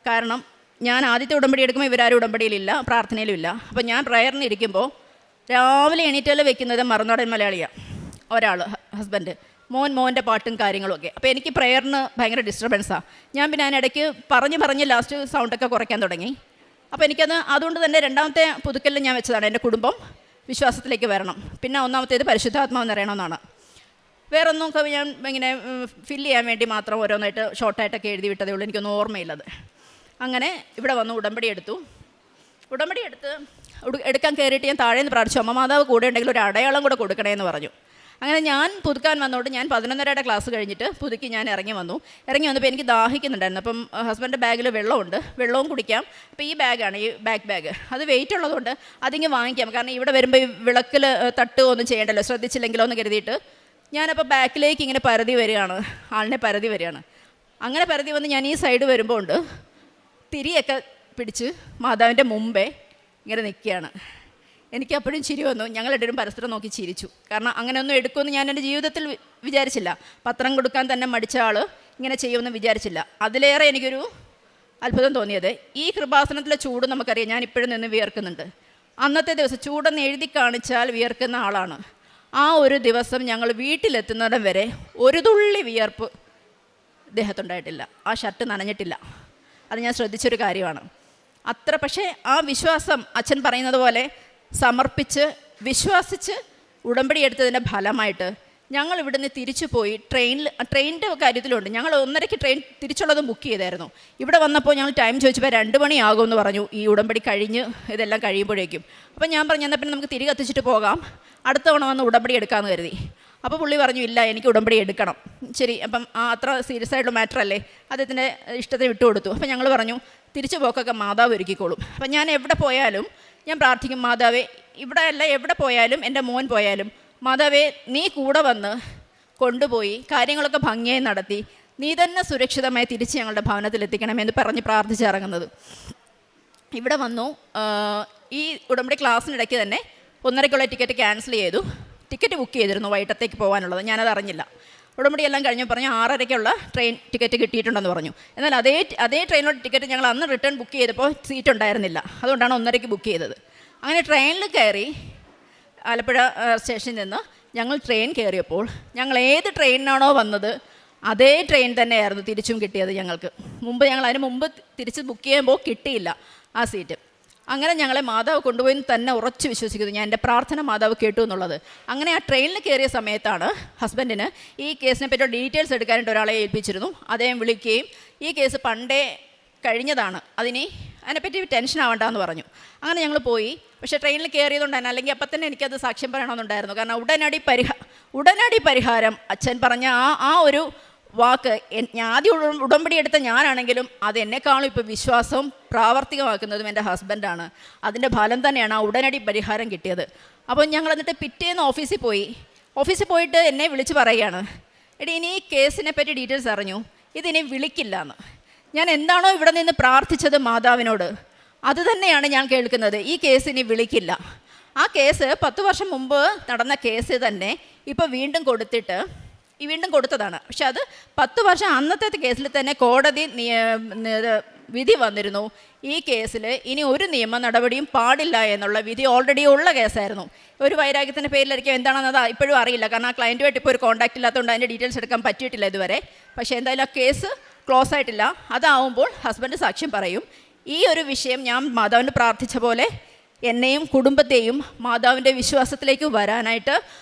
കാരണം ഞാൻ ആദ്യത്തെ ഉടമ്പടി എടുക്കുമ്പോൾ ഇവരാരും ഉടമ്പടിയിലില്ല, പ്രാർത്ഥനയിലുമില്ല. അപ്പോൾ ഞാൻ പ്രയറിന് ഇരിക്കുമ്പോൾ രാവിലെ എണീറ്റൽ വെക്കുന്നത് മറുനാടൻ മലയാളിയാണ് ഒരാൾ, ഹസ്ബൻഡ്. മോൻ്റെ പാട്ടും കാര്യങ്ങളും ഒക്കെ. അപ്പോൾ എനിക്ക് പ്രയറിന് ഭയങ്കര ഡിസ്റ്റർബൻസാണ്. ഞാൻ പിന്നെ അതിനിടയ്ക്ക് പറഞ്ഞ് ലാസ്റ്റ് സൗണ്ടൊക്കെ കുറയ്ക്കാൻ തുടങ്ങി. അപ്പോൾ അതുകൊണ്ട് തന്നെ രണ്ടാമത്തെ പുതുക്കലിൽ ഞാൻ വെച്ചതാണ് എൻ്റെ കുടുംബം വിശ്വാസത്തിലേക്ക് വരണം. പിന്നെ ഒന്നാമത്തേത് പരിശുദ്ധാത്മാവ് നിറയണമെന്നാണ്. വേറൊന്നും ഞാൻ ഇങ്ങനെ ഫില്ല് ചെയ്യാൻ വേണ്ടി മാത്രം ഓരോന്നായിട്ട് ഷോർട്ടായിട്ടൊക്കെ എഴുതി വിട്ടതേ ഉള്ളൂ, എനിക്കൊന്നും ഓർമ്മയില്ലത്. അങ്ങനെ ഇവിടെ വന്ന് ഉടമ്പടി എടുത്ത് എടുക്കാൻ കയറിയിട്ട് ഞാൻ താഴെ നിന്ന് പ്രാർത്ഥിച്ചു, അമ്മ മാതാവ് കൂടെ ഉണ്ടെങ്കിൽ ഒരു അടയാളം കൂടെ കൊടുക്കണേ എന്ന് പറഞ്ഞു. അങ്ങനെ ഞാൻ പുതുക്കാൻ വന്നോണ്ട് ഞാൻ 11:30 ക്ലാസ് കഴിഞ്ഞിട്ട് പുതുക്കി ഞാൻ ഇറങ്ങി വന്നപ്പോൾ എനിക്ക് ദാഹിക്കുന്നുണ്ടായിരുന്നു. അപ്പം ഹസ്ബൻഡ് ബാഗിൽ വെള്ളമുണ്ട്, വെള്ളവും കുടിക്കാം. അപ്പോൾ ഈ ബാഗാണ്, ഈ ബാഗ് അത് വെയിറ്റ് ഉള്ളതുകൊണ്ട് അതിങ്ങ് വാങ്ങിക്കാം, കാരണം ഇവിടെ വരുമ്പോൾ ഈ വിളക്കിൽ തട്ട് ഒന്നും ചെയ്യണ്ടല്ലോ, ശ്രദ്ധിച്ചില്ലെങ്കിലോ എന്ന് കരുതിയിട്ട് ഞാനപ്പോൾ ബാക്കിലേക്ക് ഇങ്ങനെ ആളിനെ പരതി വരികയാണ്. അങ്ങനെ പരതി വന്ന് ഞാൻ ഈ സൈഡ് വരുമ്പോൾ ഉണ്ട് തിരിയൊക്കെ പിടിച്ച് മാതാവിൻ്റെ മുമ്പേ ഇങ്ങനെ നിൽക്കുകയാണ്. എനിക്കപ്പോഴും ചിരി വന്നു. ഞങ്ങളെല്ലാവരും പരസ്പരം നോക്കി ചിരിച്ചു. കാരണം അങ്ങനെയൊന്നും എടുക്കുമെന്ന് ഞാൻ എൻ്റെ ജീവിതത്തിൽ വിചാരിച്ചില്ല. പത്രം കൊടുക്കാൻ തന്നെ മടിച്ച ആൾ ഇങ്ങനെ ചെയ്യുമെന്ന് വിചാരിച്ചില്ല. അതിലേറെ എനിക്കൊരു അത്ഭുതം തോന്നിയത്, ഈ കൃപാസനത്തിലെ ചൂട് നമുക്കറിയാം, ഞാൻ ഇപ്പോഴും നിന്ന് വിയർക്കുന്നുണ്ട്. അന്നത്തെ ദിവസം ചൂടെന്ന് എഴുതി കാണിച്ചാൽ വിയർക്കുന്ന ആളാണ്. ആ ഒരു ദിവസം ഞങ്ങൾ വീട്ടിലെത്തുന്നിടം വരെ ഒരു തുള്ളി വിയർപ്പ് ദേഹത്തുണ്ടായിട്ടില്ല. ആ ഷർട്ട് നനഞ്ഞിട്ടില്ല. അത് ഞാൻ ശ്രദ്ധിച്ചൊരു കാര്യമാണ്. പക്ഷേ ആ വിശ്വാസം അച്ഛൻ പറയുന്നത് പോലെ സമർപ്പിച്ച് വിശ്വസിച്ച് ഉടമ്പടി എടുത്തതിൻ്റെ ഫലമായിട്ട് ഞങ്ങൾ ഇവിടുന്ന് തിരിച്ചു പോയി. ട്രെയിനിൻ്റെ കാര്യത്തിലുണ്ട്. ഞങ്ങൾ 1:30 ട്രെയിൻ തിരിച്ചുള്ളത് ബുക്ക് ചെയ്തായിരുന്നു. ഇവിടെ വന്നപ്പോൾ ഞങ്ങൾ ടൈം ചോദിച്ചപ്പോൾ 2 മണിയാകുമെന്ന് പറഞ്ഞു, ഈ ഉടമ്പടി കഴിഞ്ഞ് ഇതെല്ലാം കഴിയുമ്പോഴേക്കും. അപ്പോൾ ഞാൻ പറഞ്ഞു എന്നാൽ പിന്നെ നമുക്ക് തിരികെ എത്തിച്ചിട്ട് പോകാം, അടുത്ത തവണ വന്ന് ഉടമ്പടി എടുക്കാമെന്ന് കരുതി. അപ്പോൾ പുള്ളി പറഞ്ഞു ഇല്ല, എനിക്ക് ഉടമ്പടി എടുക്കണം. ശരി, അപ്പം അത്ര സീരിയസ് ആയിട്ടുള്ള മാറ്റർ അല്ലേ, അദ്ദേഹത്തിൻ്റെ ഇഷ്ടത്തിന് വിട്ടുകൊടുത്തു. അപ്പോൾ ഞങ്ങൾ പറഞ്ഞു തിരിച്ചു പോക്കൊക്കെ മാതാവ് ഒരുക്കിക്കോളും. അപ്പം ഞാൻ എവിടെ പോയാലും ഞാൻ പ്രാർത്ഥിക്കും, മാതാവേ ഇവിടെ അല്ല എവിടെ പോയാലും, എൻ്റെ മോൻ പോയാലും, മാതാവേ നീ കൂടെ വന്ന് കൊണ്ടുപോയി കാര്യങ്ങളൊക്കെ ഭംഗിയായി നടത്തി നീ തന്നെ സുരക്ഷിതമായി തിരിച്ച് ഞങ്ങളുടെ ഭവനത്തിലെത്തിക്കണമെന്ന് പറഞ്ഞ് പ്രാർത്ഥിച്ചിറങ്ങുന്നത്. ഇവിടെ വന്നു. ഈ ഉടമ്പടി ക്ലാസ്സിനിടയ്ക്ക് തന്നെ 1:30 ടിക്കറ്റ് ക്യാൻസൽ ചെയ്തു. ടിക്കറ്റ് ബുക്ക് ചെയ്തിരുന്നു വൈകിട്ടത്തേക്ക് പോകാനുള്ളത്, ഞാനത് അറിഞ്ഞില്ല. ഉടമ്പടി എല്ലാം കഴിഞ്ഞ് പറഞ്ഞു 6:30 ട്രെയിൻ ടിക്കറ്റ് കിട്ടിയിട്ടുണ്ടെന്ന് പറഞ്ഞു. എന്നാൽ അതേ ട്രെയിനിലുള്ള ടിക്കറ്റ് ഞങ്ങൾ അന്ന് റിട്ടേൺ ബുക്ക് ചെയ്തപ്പോൾ സീറ്റ് ഉണ്ടായിരുന്നില്ല, അതുകൊണ്ടാണ് 1:30 ബുക്ക് ചെയ്തത്. അങ്ങനെ ട്രെയിനിൽ കയറി ആലപ്പുഴ സ്റ്റേഷനിൽ നിന്ന് ഞങ്ങൾ ട്രെയിൻ കയറിയപ്പോൾ ഞങ്ങൾ ഏത് ട്രെയിനിനാണോ വന്നത് അതേ ട്രെയിൻ തന്നെയായിരുന്നു തിരിച്ചും കിട്ടിയത് ഞങ്ങൾക്ക്. അതിന് മുമ്പ് തിരിച്ച് ബുക്ക് ചെയ്യുമ്പോൾ കിട്ടിയില്ല ആ സീറ്റ്. അങ്ങനെ ഞങ്ങളെ മാതാവ് കൊണ്ടുപോയി തന്നെ ഉറച്ചു വിശ്വസിക്കുന്നു. ഞാൻ എൻ്റെ പ്രാർത്ഥന മാതാവ് കേട്ടു എന്നുള്ളത്. അങ്ങനെ ആ ട്രെയിനിൽ കയറിയ സമയത്താണ് ഹസ്ബൻഡിന് ഈ കേസിനെ പറ്റിയുള്ള ഡീറ്റെയിൽസ് എടുക്കാനായിട്ട് ഒരാളെ ഏൽപ്പിച്ചിരുന്നു. അദ്ദേഹം വിളിക്കുകയും ഈ കേസ് പണ്ടേ കഴിഞ്ഞതാണ്, അതിനെപ്പറ്റി ടെൻഷൻ ആവണ്ടെന്ന് പറഞ്ഞു. അങ്ങനെ ഞങ്ങൾ പോയി. പക്ഷേ ട്രെയിനിൽ കയറിയതുകൊണ്ട് തന്നെ, അല്ലെങ്കിൽ അപ്പം തന്നെ എനിക്കത് സാക്ഷ്യം പറയണമെന്നുണ്ടായിരുന്നു. കാരണം ഉടനടി പരിഹാരം അച്ഛൻ പറഞ്ഞ ആ ഒരു വാക്ക് ഞാൻ ആദ്യം ഉടമ്പടി എടുത്ത ഞാനാണെങ്കിലും അത് എന്നെക്കാളും ഇപ്പോൾ വിശ്വാസവും പ്രാവർത്തികമാക്കുന്നതും എൻ്റെ ഹസ്ബൻഡാണ്. അതിൻ്റെ ഫലം തന്നെയാണ് ആ ഉടനടി പരിഹാരം കിട്ടിയത്. അപ്പോൾ ഞങ്ങൾ എന്നിട്ട് പിറ്റേന്ന് ഓഫീസിൽ പോയിട്ട് എന്നെ വിളിച്ച് പറയുകയാണ്, എടി ഇനി ഈ കേസിനെ പറ്റി ഡീറ്റെയിൽസ് അറിഞ്ഞു, ഇതിനി വിളിക്കില്ല എന്ന്. ഞാൻ എന്താണോ ഇവിടെ നിന്ന് പ്രാർത്ഥിച്ചത് മാതാവിനോട്, അത് തന്നെയാണ് ഞാൻ കേൾക്കുന്നത്. ഈ കേസ് ഇനി വിളിക്കില്ല. ആ കേസ് 10 വർഷം മുമ്പ് നടന്ന കേസ് തന്നെ ഇപ്പോൾ വീണ്ടും കൊടുത്തതാണ്. പക്ഷെ അത് 10 വർഷം അന്നത്തെ കേസിൽ തന്നെ കോടതി വിധി വന്നിരുന്നു. ഈ കേസിൽ ഇനി ഒരു നിയമ നടപടിയും പാടില്ല എന്നുള്ള വിധി ഓൾറെഡി ഉള്ള കേസായിരുന്നു. ഒരു വൈരാഗ്യത്തിൻ്റെ പേരിലായിരിക്കും, എന്താണെന്നത് ഇപ്പോഴും അറിയില്ല. കാരണം ആ ക്ലയൻറ്റുമായിട്ട് ഇപ്പോൾ ഒരു കോൺടാക്റ്റ് ഇല്ലാത്തതുകൊണ്ട് അതിൻ്റെ ഡീറ്റെയിൽസ് എടുക്കാൻ പറ്റിയിട്ടില്ല ഇതുവരെ. പക്ഷേ എന്തായാലും ആ കേസ് ക്ലോസ് ആയിട്ടില്ല. അതാവുമ്പോൾ ഹസ്ബൻഡ് സാക്ഷ്യം പറയും. ഈ ഒരു വിഷയം ഞാൻ മാതാവിന് പ്രാർത്ഥിച്ച പോലെ എന്നെയും കുടുംബത്തെയും മാതാവിൻ്റെ വിശ്വാസത്തിലേക്ക് വരാനായിട്ട്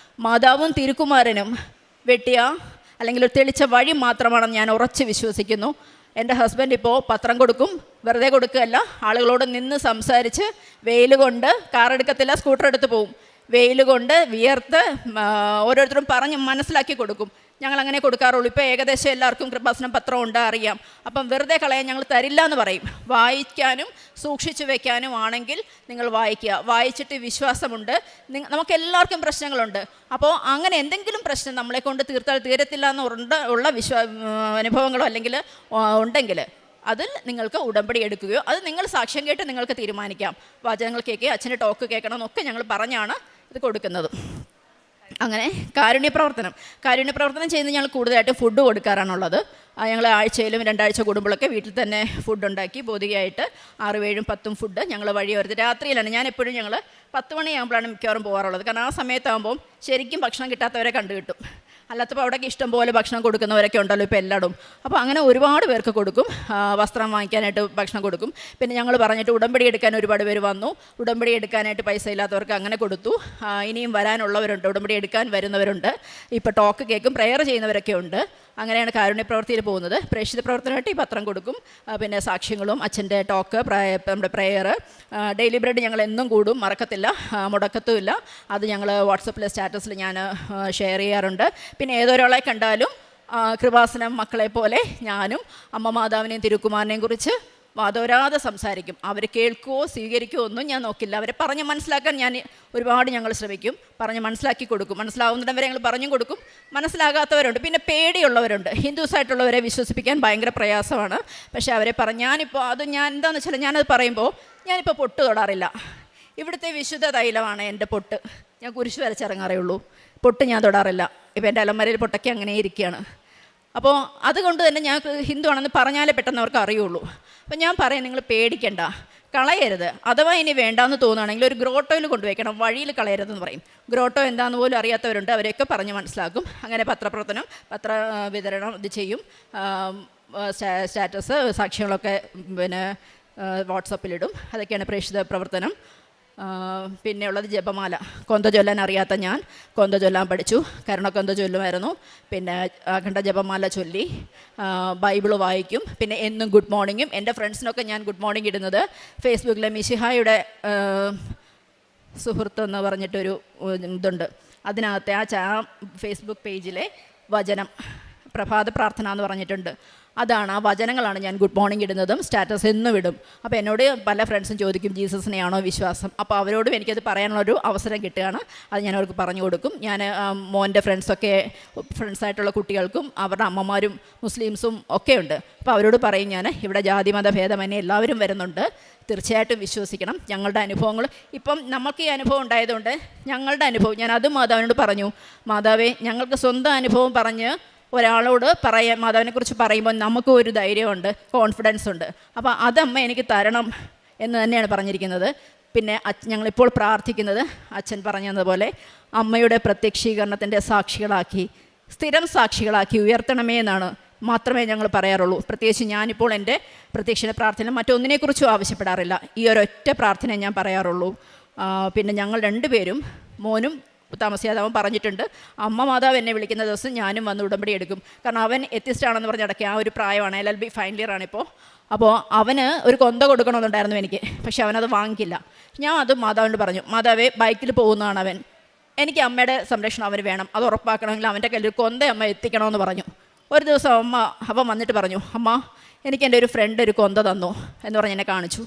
മാതാവും തിരുക്കുമാരനും വെട്ടിയ അല്ലെങ്കിൽ ഒരു തെളിച്ച വഴി മാത്രമാണെന്ന് ഞാൻ ഉറച്ച് വിശ്വസിക്കുന്നു. എൻ്റെ ഹസ്ബൻഡ് ഇപ്പോൾ പത്രം കൊടുക്കും, വെറുതെ കൊടുക്കുകയല്ല, ആളുകളോട് നിന്ന് സംസാരിച്ച് വെയിൽ കൊണ്ട് കാറെടുക്കത്തില്ല, സ്കൂട്ടർ എടുത്ത് പോവും. വെയിൽ കൊണ്ട് വിയർത്ത് ഓരോരുത്തരും പറഞ്ഞ് മനസ്സിലാക്കി കൊടുക്കും. ഞങ്ങൾ അങ്ങനെ കൊടുക്കാറുള്ളൂ. ഇപ്പോൾ ഏകദേശം എല്ലാവർക്കും കൃപാസനം പത്രം ഉണ്ട്, അറിയാം. അപ്പം വെറുതെ കളയാൻ ഞങ്ങൾ തരില്ല എന്ന് പറയും. വായിക്കാനും സൂക്ഷിച്ചു വെക്കാനും ആണെങ്കിൽ നിങ്ങൾ വായിക്കുക. വായിച്ചിട്ട് വിശ്വാസമുണ്ട്. നമുക്കെല്ലാവർക്കും പ്രശ്നങ്ങളുണ്ട്. അപ്പോൾ അങ്ങനെ എന്തെങ്കിലും പ്രശ്നം നമ്മളെ കൊണ്ട് തീർത്താൽ തീരത്തില്ല എന്നുള്ള അനുഭവങ്ങളോ അല്ലെങ്കിൽ ഉണ്ടെങ്കിൽ അതിൽ നിങ്ങൾക്ക് ഉടമ്പടി എടുക്കുകയോ അത് നിങ്ങൾ സാക്ഷ്യം കേട്ട് നിങ്ങൾക്ക് തീരുമാനിക്കാം. വചനങ്ങൾ കേൾക്കുക, അച്ഛൻ്റെ ടോക്ക് കേൾക്കണം എന്നൊക്കെ ഞങ്ങൾ പറഞ്ഞാണ് ഇത് കൊടുക്കുന്നത്. അങ്ങനെ കാരുണ്യപ്രവർത്തനം ചെയ്യുന്നത് ഞങ്ങൾ കൂടുതലായിട്ട് ഫുഡ് കൊടുക്കാറാണുള്ളത്. ഞങ്ങൾ ആഴ്ചയിലും 2 ആഴ്ച കൂടുമ്പോഴൊക്കെ വീട്ടിൽ തന്നെ ഫുഡ് ഉണ്ടാക്കി ബോധികയായിട്ട് 6, 7, 10 ഫുഡ് ഞങ്ങൾ വഴി വരുന്നത് രാത്രിയിലാണ്. ഞാൻ എപ്പോഴും ഞങ്ങൾ 10 മണിയാകുമ്പോഴാണ് മിക്കവാറും പോകാറുള്ളത്. കാരണം ആ സമയത്താകുമ്പം ശരിക്കും ഭക്ഷണം കിട്ടാത്തവരെ കിട്ടും. അല്ലാത്തപ്പോൾ അവിടേക്ക് ഇഷ്ടം പോലെ ഭക്ഷണം കൊടുക്കുന്നവരൊക്കെ ഉണ്ടല്ലോ ഇപ്പോൾ എല്ലായിടും. അപ്പോൾ അങ്ങനെ ഒരുപാട് പേർക്ക് കൊടുക്കും. വസ്ത്രം വാങ്ങിക്കാനായിട്ട് ഭക്ഷണം കൊടുക്കും. പിന്നെ ഞങ്ങൾ പറഞ്ഞിട്ട് ഉടമ്പടി എടുക്കാൻ ഒരുപാട് പേര് വന്നു. ഉടമ്പടി എടുക്കാനായിട്ട് പൈസ ഇല്ലാത്തവർക്ക് അങ്ങനെ കൊടുത്തു. ഇനിയും വരാനുള്ളവരുണ്ട്, ഉടമ്പടി എടുക്കാൻ വരുന്നവരുണ്ട്. ഇപ്പോൾ ടോക്ക് കേൾക്കും, പ്രെയർ ചെയ്യുന്നവരൊക്കെ ഉണ്ട്. അങ്ങനെയാണ് കാരുണ്യപ്രവൃത്തിയിൽ പോകുന്നത്. പ്രേക്ഷിത പ്രവർത്തനമായിട്ട് ഈ പത്രം കൊടുക്കും. പിന്നെ സാക്ഷ്യങ്ങളും അച്ഛൻ്റെ ടോക്ക്, നമ്മുടെ പ്രെയർ, ഡെയിലി ബ്രെഡ് ഞങ്ങൾ എന്നും കൂടും, മറക്കത്തില്ല, മുടക്കത്തുമില്ല. അത് ഞങ്ങൾ വാട്സപ്പിലെ സ്റ്റാറ്റസിൽ ഞാൻ ഷെയർ ചെയ്യാറുണ്ട്. പിന്നെ ഏതൊരാളെ കണ്ടാലും കൃപാസനം മക്കളെ പോലെ ഞാനും അമ്മ മാതാവിനെയും തിരുക്കുമാരനെയും കുറിച്ച് വാദോരാതെ സംസാരിക്കും. അവർ കേൾക്കുമോ സ്വീകരിക്കുമോ ഒന്നും ഞാൻ നോക്കില്ല. അവരെ പറഞ്ഞ് മനസ്സിലാക്കാൻ ഒരുപാട് ഞങ്ങൾ ശ്രമിക്കും. പറഞ്ഞ് മനസ്സിലാക്കി കൊടുക്കും. മനസ്സിലാവുന്നിടം ഞങ്ങൾ പറഞ്ഞും കൊടുക്കും. മനസ്സിലാകാത്തവരുണ്ട്, പിന്നെ പേടിയുള്ളവരുണ്ട്. ഹിന്ദുസായിട്ടുള്ളവരെ വിശ്വസിപ്പിക്കാൻ ഭയങ്കര പ്രയാസമാണ്. പക്ഷേ അവരെ ഞാനിപ്പോൾ ഞാൻ എന്താണെന്ന് വെച്ചാൽ ഞാനത് പറയുമ്പോൾ ഞാനിപ്പോൾ പൊട്ട് തൊടാറില്ല. ഇവിടുത്തെ വിശുദ്ധ തൈലമാണ് എൻ്റെ പൊട്ട്. ഞാൻ കുരിശ് വരച്ചിറങ്ങാറേ ഉള്ളൂ. പൊട്ട് ഞാൻ തൊടാറില്ല. ഇപ്പോൾ എൻ്റെ അലമാരയിൽ പൊട്ടൊക്കെ അങ്ങനെ ഇരിക്കുകയാണ്. അപ്പോൾ അതുകൊണ്ട് തന്നെ ഞാൻ ഹിന്ദു ആണെന്ന് പറഞ്ഞാലേ പെട്ടെന്ന് അവർക്ക് അറിയുള്ളൂ. അപ്പോൾ ഞാൻ പറയാം, നിങ്ങൾ പേടിക്കണ്ട, കളയരുത്. അഥവാ ഇനി വേണ്ടാന്ന് തോന്നുകയാണെങ്കിൽ ഒരു ഗ്രോട്ടോയിൽ കൊണ്ടുവയ്ക്കണം, വഴിയിൽ കളയരുതെന്ന് പറയും. ഗ്രോട്ടോ എന്താണെന്ന് പോലും അറിയാത്തവരുണ്ട്, അവരെയൊക്കെ പറഞ്ഞ് മനസ്സിലാക്കും. അങ്ങനെ പത്ര വിതരണം ഇത് ചെയ്യും. സ്റ്റാറ്റസ് സാക്ഷ്യങ്ങളൊക്കെ പിന്നെ വാട്സപ്പിലിടും. അതൊക്കെയാണ് പ്രേക്ഷിത പ്രവർത്തനം. പിന്നെ ഉള്ളത് ജപമാല. കൊന്ത ചൊല്ലാൻ അറിയാത്ത ഞാൻ കൊന്ത ചൊല്ലാൻ പഠിച്ചു. കരുണക്കൊന്ത ചൊല്ലുമായിരുന്നു. പിന്നെ അഖണ്ഡ ജപമാല ചൊല്ലി, ബൈബിള് വായിക്കും. പിന്നെ എന്നും ഗുഡ് മോർണിംഗും. എൻ്റെ ഫ്രണ്ട്സിനൊക്കെ ഞാൻ ഗുഡ് മോർണിംഗ് ഇടുന്നത് ഫേസ്ബുക്കിലെ മിശിഹായുടെ സുഹൃത്ത് എന്ന് പറഞ്ഞിട്ടൊരു ഇതുണ്ട്. അതിനകത്തെ ആ ഫേസ്ബുക്ക് പേജിലെ വചനം പ്രഭാത പ്രാർത്ഥന എന്ന് പറഞ്ഞിട്ടുണ്ട്. അതാണ്, ആ വചനങ്ങളാണ് ഞാൻ ഗുഡ് മോർണിംഗ് ഇടുന്നതും സ്റ്റാറ്റസ് എന്നും ഇടും. അപ്പോൾ എന്നോട് പല ഫ്രണ്ട്സും ചോദിക്കും ജീസസിനെയാണോ വിശ്വാസം. അപ്പോൾ അവരോടും എനിക്കത് പറയാനുള്ളൊരു അവസരം കിട്ടുകയാണ്. അത് ഞാൻ അവർക്ക് പറഞ്ഞു കൊടുക്കും. ഞാൻ മോൻ്റെ ഫ്രണ്ട്സായിട്ടുള്ള കുട്ടികൾക്കും അവരുടെ അമ്മമാരും മുസ്ലിംസും ഒക്കെ ഉണ്ട്. അപ്പോൾ അവരോട് പറയും ഞാൻ, ഇവിടെ ജാതി മത ഭേദമന്യേ എല്ലാവരും വരുന്നുണ്ട്, തീർച്ചയായിട്ടും വിശ്വസിക്കണം. ഞങ്ങളുടെ അനുഭവങ്ങൾ ഇപ്പം നമുക്ക് ഈ അനുഭവം ഉണ്ടായതുകൊണ്ട് ഞങ്ങളുടെ അനുഭവം ഞാൻ അതും മാതാവിനോട് പറഞ്ഞു. മാതാവേ, ഞങ്ങൾക്ക് സ്വന്തം അനുഭവം പറഞ്ഞ് ഒരാളോട് മാതാവിനെക്കുറിച്ച് പറയുമ്പോൾ നമുക്ക് ഒരു ധൈര്യമുണ്ട്, കോൺഫിഡൻസ് ഉണ്ട്. അപ്പോൾ അതമ്മ എനിക്ക് തരണം എന്ന് തന്നെയാണ് പറഞ്ഞിരിക്കുന്നത്. പിന്നെ ഞങ്ങളിപ്പോൾ പ്രാർത്ഥിക്കുന്നത് അച്ഛൻ പറഞ്ഞതുപോലെ അമ്മയുടെ പ്രത്യക്ഷീകരണത്തിൻ്റെ സാക്ഷികളാക്കി, സ്ഥിരം സാക്ഷികളാക്കി ഉയർത്തണമേ എന്നാണ് മാത്രമേ ഞങ്ങൾ പറയാറുള്ളൂ. പ്രത്യേകിച്ച് ഞാനിപ്പോൾ എൻ്റെ പ്രത്യക്ഷ പ്രാർത്ഥന മറ്റൊന്നിനെക്കുറിച്ചും ആവശ്യപ്പെടാറില്ല. ഈ ഒരൊറ്റ പ്രാർത്ഥന ഞാൻ പറയാറുള്ളൂ. പിന്നെ ഞങ്ങൾ 2 പേരും, മോനും താമസിയാതെ അവൻ പറഞ്ഞിട്ടുണ്ട്, അമ്മ മാതാവ് എന്നെ വിളിക്കുന്ന ദിവസം ഞാനും വന്ന് ഉടമ്പടി എടുക്കും. കാരണം അവൻ എത്തിസ്റ്റാണെന്ന് പറഞ്ഞ് അടയ്ക്കുക, ആ ഒരു പ്രായമാണ്, LLB ഫൈനൽ ഇയർ ആണിപ്പോൾ. അപ്പോൾ അവന് ഒരു കൊന്ത കൊടുക്കണമെന്നുണ്ടായിരുന്നു എനിക്ക്, പക്ഷെ അവനത് വാങ്ങിക്കില്ല. ഞാൻ അത് മാതാവിനോട് പറഞ്ഞു, മാതാവേ, ബൈക്കിൽ പോകുന്നതാണ് അവൻ, എനിക്ക് അമ്മയുടെ സംരക്ഷണം അവന് വേണം, അത് ഉറപ്പാക്കണമെങ്കിൽ അവൻ്റെ കയ്യിൽ ഒരു കൊന്ത അമ്മ എത്തിക്കണമെന്ന് പറഞ്ഞു. ഒരു ദിവസം അവൻ വന്നിട്ട് പറഞ്ഞു, അമ്മ എനിക്ക് എൻ്റെ ഒരു ഫ്രണ്ട് ഒരു കൊന്ത തന്നു എന്ന് പറഞ്ഞ് എന്നെ കാണിച്ചു.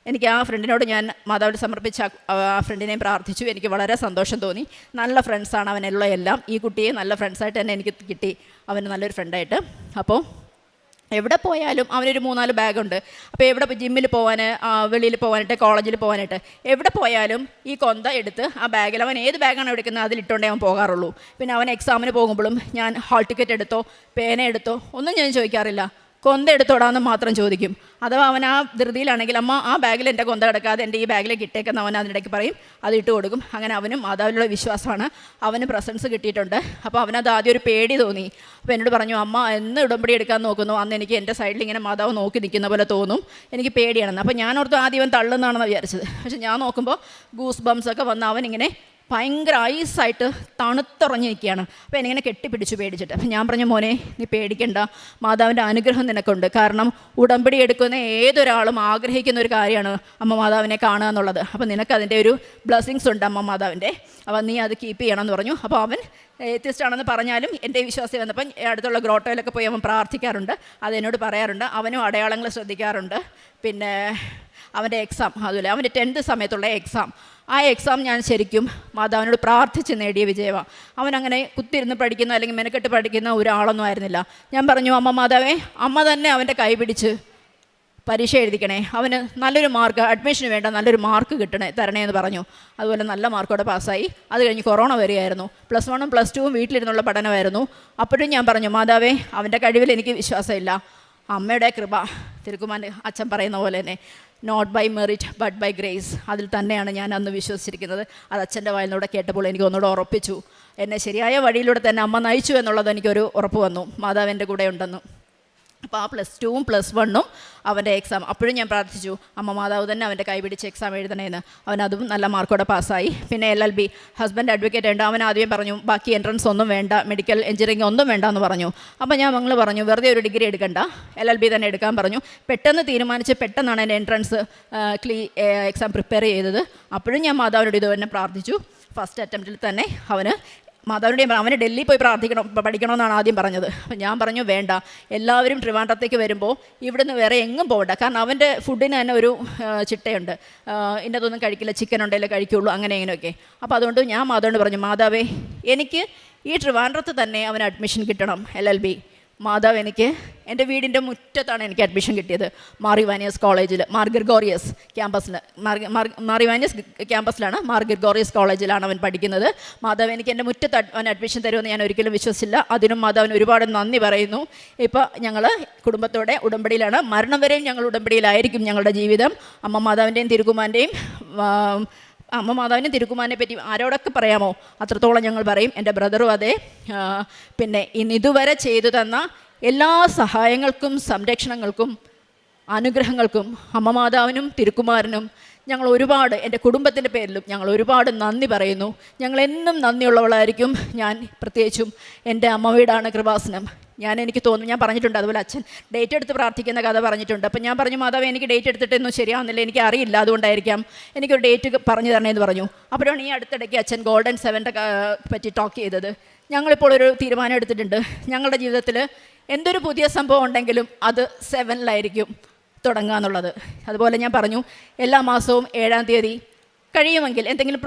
എനിക്ക് ആ ഫ്രണ്ടിനോട് ഞാൻ മാതാവിന് സമർപ്പിച്ച ആ ഫ്രണ്ടിനെയും പ്രാർത്ഥിച്ചു. എനിക്ക് വളരെ സന്തോഷം തോന്നി. നല്ല ഫ്രണ്ട്സാണ് അവനുള്ള എല്ലാം. ഈ കുട്ടിയെ നല്ല ഫ്രണ്ട്സായിട്ട് തന്നെ എനിക്ക് കിട്ടി, അവന് നല്ലൊരു ഫ്രണ്ടായിട്ട്. അപ്പോൾ എവിടെ പോയാലും അവനൊരു 3-4 ബാഗുണ്ട്. അപ്പോൾ എവിടെ ജിമ്മിൽ പോകാൻ, വെളിയിൽ പോകാനായിട്ട്, കോളേജിൽ പോകാനായിട്ട്, എവിടെ പോയാലും ഈ കൊന്ത എടുത്ത് ആ ബാഗിൽ, അവൻ ഏത് ബാഗാണ് എടുക്കുന്നത് അതിലിട്ടുകൊണ്ടേ അവൻ പോകാറുള്ളൂ. പിന്നെ അവൻ എക്സാമിന് പോകുമ്പോഴും ഞാൻ ഹാൾ ടിക്കറ്റ് എടുത്തോ പേന എടുത്തോ ഒന്നും ഞാൻ ചോദിക്കാറില്ല, കൊന്ത എടുത്തോടാന്ന് മാത്രം ചോദിക്കും. അഥവാ അവൻ ആ ധൃതിയിലാണെങ്കിൽ അമ്മ ആ ബാഗിൽ എൻ്റെ കൊന്ത കിടക്കാതെ എൻ്റെ ഈ ബാഗിലേക്ക് ഇട്ടേക്കെന്ന് അവൻ അതിനിടയ്ക്ക് പറയും, അത് ഇട്ട് കൊടുക്കും. അങ്ങനെ അവനും മാതാവിലുള്ള വിശ്വാസമാണ്, അവന് പ്രസൻസ് കിട്ടിയിട്ടുണ്ട്. അപ്പോൾ അവനത് ആദ്യം ഒരു പേടി തോന്നി. അപ്പോൾ എന്നോട് പറഞ്ഞു, അമ്മ എന്ന് ഉടമ്പടി എടുക്കാൻ നോക്കുന്നു അന്ന് എനിക്ക് എൻ്റെ സൈഡിൽ ഇങ്ങനെ മാതാവ് നോക്കി നിൽക്കുന്ന പോലെ തോന്നും, എനിക്ക് പേടിയാണെന്ന്. അപ്പോൾ ഞാൻ ഓർത്ത് ആദ്യം അവൻ തള്ളുന്നതാണെന്ന് വിചാരിച്ചത്. പക്ഷെ ഞാൻ നോക്കുമ്പോൾ ഗൂസ് ബംസൊക്കെ വന്ന് അവനിങ്ങനെ ഭയങ്കര ഐസായിട്ട് തണുത്തുറഞ്ഞ് നിൽക്കുകയാണ്. അപ്പോൾ എനിങ്ങനെ കെട്ടിപ്പിടിച്ചു പേടിച്ചിട്ട്. അപ്പം ഞാൻ പറഞ്ഞു, മോനെ നീ പേടിക്കണ്ട, മാതാവിൻ്റെ അനുഗ്രഹം നിനക്കുണ്ട്. കാരണം ഉടമ്പടി എടുക്കുന്ന ഏതൊരാളും ആഗ്രഹിക്കുന്ന ഒരു കാര്യമാണ് അമ്മ മാതാവിനെ കാണുക എന്നുള്ളത്. അപ്പോൾ നിനക്കതിൻ്റെ ഒരു ബ്ലെസ്സിങ്സ് ഉണ്ട് അമ്മ മാതാവിൻ്റെ. അപ്പോൾ നീ അത് കീപ്പ് ചെയ്യണമെന്ന് പറഞ്ഞു. അപ്പോൾ അവൻ എത്തിസ്റ്റ് ആണെന്ന് പറഞ്ഞാലും എൻ്റെ വിശ്വാസം വന്നപ്പം അടുത്തുള്ള ഗ്രോട്ടോയിലൊക്കെ പോയി അവൻ പ്രാർത്ഥിക്കാറുണ്ട്, അതെന്നോട് പറയാറുണ്ട്. അവനും അടയാളങ്ങൾ ശ്രദ്ധിക്കാറുണ്ട്. പിന്നെ അവൻ്റെ എക്സാം, അതുപോലെ അവൻ്റെ 10th സമയത്തുള്ള എക്സാം, ആ എക്സാം ഞാൻ ശരിക്കും മാതാവിനോട് പ്രാർത്ഥിച്ച് നേടിയ വിജയമാണ്. അവനങ്ങനെ കുത്തിരുന്ന് പഠിക്കുന്ന അല്ലെങ്കിൽ മെനക്കെട്ട് പഠിക്കുന്ന ഒരാളൊന്നും ആയിരുന്നില്ല. ഞാൻ പറഞ്ഞു, അമ്മ മാതാവേ, അമ്മ തന്നെ അവൻ്റെ കൈ പിടിച്ച് പരീക്ഷ എഴുതിക്കണേ, അവന് നല്ലൊരു മാർക്ക്, അഡ്മിഷന് വേണ്ട നല്ലൊരു മാർക്ക് തരണേ എന്ന് പറഞ്ഞു. അതുപോലെ നല്ല മാർക്കോടെ പാസ്സായി. അത് കഴിഞ്ഞ് കൊറോണ വരികയായിരുന്നു. +1ഉം +2ഉം വീട്ടിലിരുന്നുള്ള പഠനമായിരുന്നു. അപ്പോഴും ഞാൻ പറഞ്ഞു, മാതാവേ, അവൻ്റെ കഴിവിൽ എനിക്ക് വിശ്വാസമില്ല, അമ്മയുടെ കൃപ, തിരുക്കുമാൻ അച്ഛൻ പറയുന്ന പോലെ തന്നെ not by merit but by grace, അതിൽ തന്നെയാണ് ഞാൻ അന്ന് വിശ്വസിച്ചിരിക്കുന്നത്. അത് അച്ഛൻ്റെ വായിലൂടെ കേട്ടപ്പോൾ എനിക്ക് ഒന്നുകൂടെ ഉറപ്പിച്ചു. എന്നെ ശരിയായ വഴിയിലൂടെ തന്നെ അമ്മ നയിച്ചു എന്നുള്ളത് എനിക്കൊരു ഉറപ്പ് വന്നു, മാതാവ് എൻ്റെ കൂടെ ഉണ്ടെന്ന്. അപ്പോൾ ആ +2ഉം +1ഉം അവൻ്റെ എക്സാം, അപ്പോഴും ഞാൻ പ്രാർത്ഥിച്ചു, അമ്മ മാതാവ് തന്നെ അവൻ്റെ കൈ പിടിച്ച് എക്സാം എഴുതണേന്ന്. അവനതും നല്ല മാർക്കോടെ പാസ്സായി. പിന്നെ LLB, ഹസ്ബൻഡ് അഡ്വക്കേറ്റ് ഉണ്ട്. അവൻ ആദ്യം പറഞ്ഞു ബാക്കി എൻട്രൻസ് ഒന്നും വേണ്ട, മെഡിക്കൽ എഞ്ചിനീയറിംഗ് ഒന്നും വേണ്ട എന്ന് പറഞ്ഞു. അപ്പോൾ ഞങ്ങൾ പറഞ്ഞു, വെറുതെ ഒരു ഡിഗ്രി എടുക്കണ്ട, LLB തന്നെ എടുക്കാൻ പറഞ്ഞു. പെട്ടെന്ന് തീരുമാനിച്ച് പെട്ടെന്നാണ് എൻ്റെ എൻട്രൻസ് എക്സാം പ്രിപ്പയർ ചെയ്തത്. അപ്പോഴും ഞാൻ മാതാവിനോട് ഇത് തന്നെ പ്രാർത്ഥിച്ചു. ഫസ്റ്റ് അറ്റംപ്റ്റിൽ തന്നെ മാതാവിൻ്റെ അവന് ഡൽഹി പോയി പഠിക്കണമെന്നാണ് ആദ്യം പറഞ്ഞത്. അപ്പം ഞാൻ പറഞ്ഞു, വേണ്ട, എല്ലാവരും ട്രിവാൻഡ്രത്തേക്ക് വരുമ്പോൾ ഇവിടുന്ന് വേറെ എങ്ങും പോകണ്ട. കാരണം അവൻ്റെ ഫുഡിന് തന്നെ ഒരു ചിട്ടയുണ്ട്, ഇന്നതൊന്നും കഴിക്കില്ല, ചിക്കൻ ഉണ്ടെങ്കിലേ കഴിക്കുള്ളൂ, അങ്ങനെ ഇങ്ങനെയൊക്കെ. അപ്പോൾ അതുകൊണ്ട് ഞാൻ മാതാവിനോട് പറഞ്ഞു, മാതാവേ, എനിക്ക് ഈ ട്രിവാൻഡ്രത്ത് തന്നെ അവന് അഡ്മിഷൻ കിട്ടണം LLB. മാതാവ് എനിക്ക് എൻ്റെ വീടിൻ്റെ മുറ്റത്താണ് എനിക്ക് അഡ്മിഷൻ കിട്ടിയത്, മാർ ഇവാനിയസ് കോളേജിൽ, മാർ ഗ്രിഗോറിയസ് ക്യാമ്പസിൽ, മാർ ഇവാനിയസ് ക്യാമ്പസിലാണ്, മാർ ഗ്രിഗോറിയസ് കോളേജിലാണ് അവൻ പഠിക്കുന്നത്. മാതാവ് എനിക്ക് എൻ്റെ മുറ്റത്ത് അവൻ അഡ്മിഷൻ തരുമെന്ന് ഞാൻ ഒരിക്കലും വിശ്വസിച്ചില്ല. അതിനും മാതാവിന് ഒരുപാട് നന്ദി പറയുന്നു. ഇപ്പോൾ ഞങ്ങൾ കുടുംബത്തോടെ ഉടമ്പടിയിലാണ്, മരണം വരെയും ഞങ്ങൾ ഉടമ്പടിയിലായിരിക്കും ഞങ്ങളുടെ ജീവിതം. അമ്മ മാതാവിൻ്റെയും തിരുക്കുമാൻ്റെയും അമ്മ മാതാവിനും തിരുക്കുമാരനെ പറ്റി ആരോടൊക്കെ പറയാമോ അത്രത്തോളം ഞങ്ങൾ പറയും. എൻ്റെ ബ്രദറും അതെ. പിന്നെ ഇതുവരെ ചെയ്തു തന്ന എല്ലാ സഹായങ്ങൾക്കും സംരക്ഷണങ്ങൾക്കും അനുഗ്രഹങ്ങൾക്കും അമ്മ മാതാവിനും തിരുക്കുമാരനും ഞങ്ങൾ ഒരുപാട്, എൻ്റെ കുടുംബത്തിൻ്റെ പേരിലും ഞങ്ങൾ ഒരുപാട് നന്ദി പറയുന്നു. ഞങ്ങളെന്നും നന്ദിയുള്ളവളായിരിക്കും. ഞാൻ പ്രത്യേകിച്ചും എൻ്റെ അമ്മ വീടാണ് കൃപാസനം. എനിക്ക് തോന്നുന്നു, ഞാൻ പറഞ്ഞിട്ടുണ്ട്, അതുപോലെ അച്ഛൻ ഡേറ്റ് എടുത്ത് പ്രാർത്ഥിക്കുന്ന കഥ പറഞ്ഞിട്ടുണ്ട്. അപ്പം ഞാൻ പറഞ്ഞു, മാതാവ് എനിക്ക് ഡേറ്റ് എടുത്തിട്ടൊന്നും ശരിയാവുന്നില്ല, എനിക്ക് അറിയില്ല, അതുകൊണ്ടായിരിക്കാം, എനിക്കൊരു ഡേറ്റ് പറഞ്ഞു തരണേന്ന് പറഞ്ഞു. അപ്പോഴാണ് ഈ അടുത്തിടയ്ക്ക് അച്ഛൻ ഗോൾഡൻ 7 പറ്റി ടോക്ക് ചെയ്തത്. ഞങ്ങളിപ്പോൾ ഒരു തീരുമാനം എടുത്തിട്ടുണ്ട്, ഞങ്ങളുടെ ജീവിതത്തിൽ എന്തൊരു പുതിയ സംഭവം ഉണ്ടെങ്കിലും അത് 7-ലായിരിക്കും തുടങ്ങുക എന്നുള്ളത്. അതുപോലെ ഞാൻ പറഞ്ഞു, എല്ലാ മാസവും 7-ാം തീയതി കഴിയുമെങ്കിൽ എന്തെങ്കിലും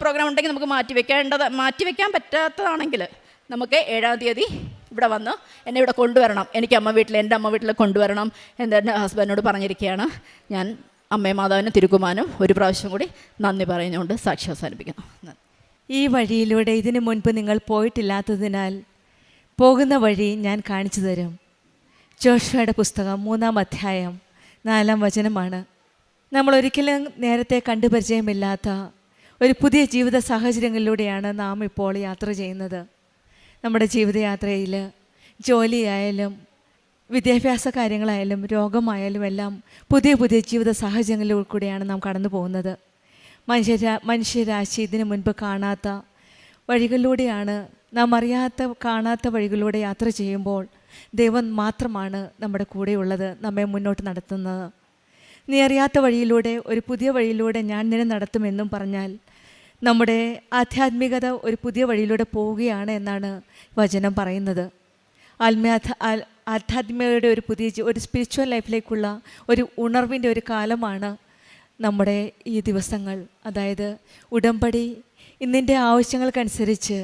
പ്രോഗ്രാം ഉണ്ടെങ്കിൽ നമുക്ക് മാറ്റിവെക്കാൻ പറ്റാത്തതാണെങ്കിൽ നമുക്ക് 7-ാം തീയതി ഇവിടെ വന്ന് എന്നെ ഇവിടെ കൊണ്ടുവരണം, എനിക്ക് എൻ്റെ അമ്മ വീട്ടിൽ കൊണ്ടുവരണം എന്ന് എൻ്റെ ഹസ്ബൻഡിനോട് പറഞ്ഞിരിക്കുകയാണ്. ഞാൻ അമ്മയും മാതാവിനും തിരുക്കുമാനും ഒരു പ്രാവശ്യം കൂടി നന്ദി പറയുന്നുകൊണ്ട് സാക്ഷി അവസാനിപ്പിക്കുന്നു. ഈ വഴിയിലൂടെ ഇതിനു മുൻപ് നിങ്ങൾ പോയിട്ടില്ലാത്തതിനാൽ പോകുന്ന വഴി ഞാൻ കാണിച്ചു തരും. ജോഷുവയുടെ പുസ്തകം 3-ാം അധ്യായം 4-ാം വചനമാണ്. നമ്മൾ ഒരിക്കലും നേരത്തെ കണ്ടുപരിചയമില്ലാത്ത ഒരു പുതിയ ജീവിത സാഹചര്യങ്ങളിലൂടെയാണ് നാം ഇപ്പോൾ യാത്ര ചെയ്യുന്നത്. നമ്മുടെ ജീവിതയാത്രയിൽ ജോലിയായാലും വിദ്യാഭ്യാസ കാര്യങ്ങളായാലും രോഗമായാലും എല്ലാം പുതിയ പുതിയ ജീവിത സാഹചര്യങ്ങളിലൂടെ കൂടെയാണ് നാം കടന്നു പോകുന്നത്. മനുഷ്യരാശി ഇതിനു മുൻപ് കാണാത്ത വഴികളിലൂടെയാണ്, നാം കാണാത്ത വഴികളിലൂടെ യാത്ര ചെയ്യുമ്പോൾ ദൈവം മാത്രമാണ് നമ്മുടെ കൂടെയുള്ളത്, നമ്മെ മുന്നോട്ട് നടത്തുന്നത്. നീ അറിയാത്ത വഴിയിലൂടെ, ഒരു പുതിയ വഴിയിലൂടെ ഞാൻ നിന്നെ നടത്തുമെന്നും പറഞ്ഞാൽ നമ്മുടെ ആധ്യാത്മികത ഒരു പുതിയ വഴിയിലൂടെ പോവുകയാണ് എന്നാണ് വചനം പറയുന്നത്. ആധ്യാത്മികതയുടെ ഒരു പുതിയ ഒരു സ്പിരിച്വൽ ലൈഫിലേക്കുള്ള ഒരു ഉണർവിൻ്റെ ഒരു കാലമാണ് നമ്മുടെ ഈ ദിവസങ്ങൾ. അതായത് ഉടമ്പടി ഇന്നിൻ്റെ ആവശ്യങ്ങൾക്കനുസരിച്ച്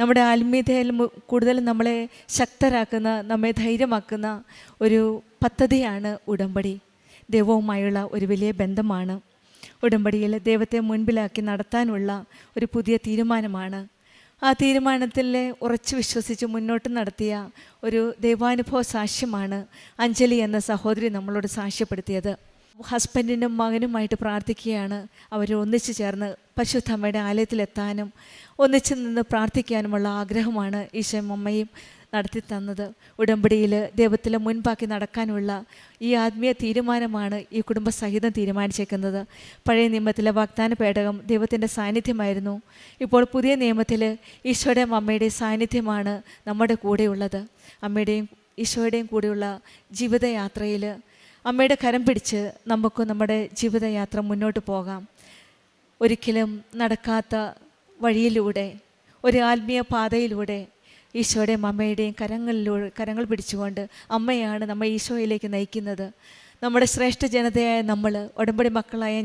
നമ്മുടെ ആത്മീയതയിൽ കൂടുതൽ നമ്മളെ ശക്തരാക്കുന്ന, നമ്മെ ധൈര്യമാക്കുന്ന ഒരു പദ്ധതിയാണ് ഉടമ്പടി. ദൈവവുമായുള്ള ഒരു വലിയ ബന്ധമാണ്. ഉടമ്പടിയിൽ ദൈവത്തെ മുൻപിലാക്കി നടത്താനുള്ള ഒരു പുതിയ തീരുമാനമാണ്. ആ തീരുമാനത്തിൽ ഉറച്ചു വിശ്വസിച്ച് മുന്നോട്ട് നടത്തിയ ഒരു ദൈവാനുഭവ സാക്ഷ്യമാണ് അഞ്ജലി എന്ന സഹോദരി നമ്മളോട് സാക്ഷ്യപ്പെടുത്തിയത്. ഹസ്ബൻഡിനും മകനുമായിട്ട് പ്രാർത്ഥിക്കുകയാണ്. അവർ ഒന്നിച്ചു ചേർന്ന് പരിശുദ്ധ അമ്മയുടെ ആലയത്തിലെത്താനും ഒന്നിച്ചു നിന്ന് പ്രാർത്ഥിക്കാനുമുള്ള ആഗ്രഹമാണ് ഈശോയും അമ്മയും നടത്തി തന്നത്. ഉടമ്പടിയിൽ ദൈവത്തിലെ മുൻപാക്കി നടക്കാനുള്ള ഈ ആത്മീയ തീരുമാനമാണ് ഈ കുടുംബസഹിതം തീരുമാനിച്ചേക്കുന്നത്. പഴയ നിയമത്തിലെ വാഗ്ദാന പേടകം ദൈവത്തിൻ്റെ സാന്നിധ്യമായിരുന്നു. ഇപ്പോൾ പുതിയ നിയമത്തിൽ ഈശോയുടെയും അമ്മയുടെയും സാന്നിധ്യമാണ് നമ്മുടെ കൂടെയുള്ളത്. അമ്മയുടെയും ഈശോയുടെയും കൂടെയുള്ള ജീവിതയാത്രയിൽ അമ്മയുടെ കരം പിടിച്ച് നമുക്ക് നമ്മുടെ ജീവിതയാത്ര മുന്നോട്ട് പോകാം. ഒരിക്കലും നടക്കാത്ത വഴിയിലൂടെ, ഒരു ആത്മീയ പാതയിലൂടെ ഈശോയുടെയും അമ്മയുടെയും കരങ്ങൾ പിടിച്ചുകൊണ്ട് അമ്മയാണ് നമ്മെ ഈശോയിലേക്ക് നയിക്കുന്നത്. നമ്മുടെ ശ്രേഷ്ഠ ജനതയായ നമ്മൾ, ഉടമ്പടി മക്കളായ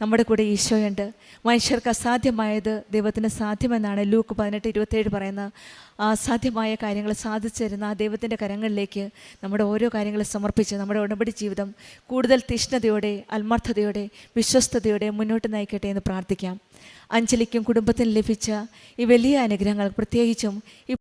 നമ്മുടെ കൂടെ ഈശോയുണ്ട്. മനുഷ്യർക്ക് അസാധ്യമായത് ദൈവത്തിന് സാധ്യമെന്നാണ് ലൂക്ക് 18:27 പറയുന്ന. ആ അസാധ്യമായ കാര്യങ്ങൾ സാധിച്ചു തരുന്ന ആ ദൈവത്തിൻ്റെ കരങ്ങളിലേക്ക് നമ്മുടെ ഓരോ കാര്യങ്ങളും സമർപ്പിച്ച് നമ്മുടെ ഉടമ്പടി ജീവിതം കൂടുതൽ തീഷ്ണതയോടെ, ആത്മാർത്ഥതയോടെ, വിശ്വസ്തയോടെ മുന്നോട്ട് നയിക്കട്ടെ എന്ന് പ്രാർത്ഥിക്കാം. അഞ്ജലിക്കും കുടുംബത്തിനും ലഭിച്ച ഈ വലിയ അനുഗ്രഹങ്ങൾ, പ്രത്യേകിച്ചും ഈ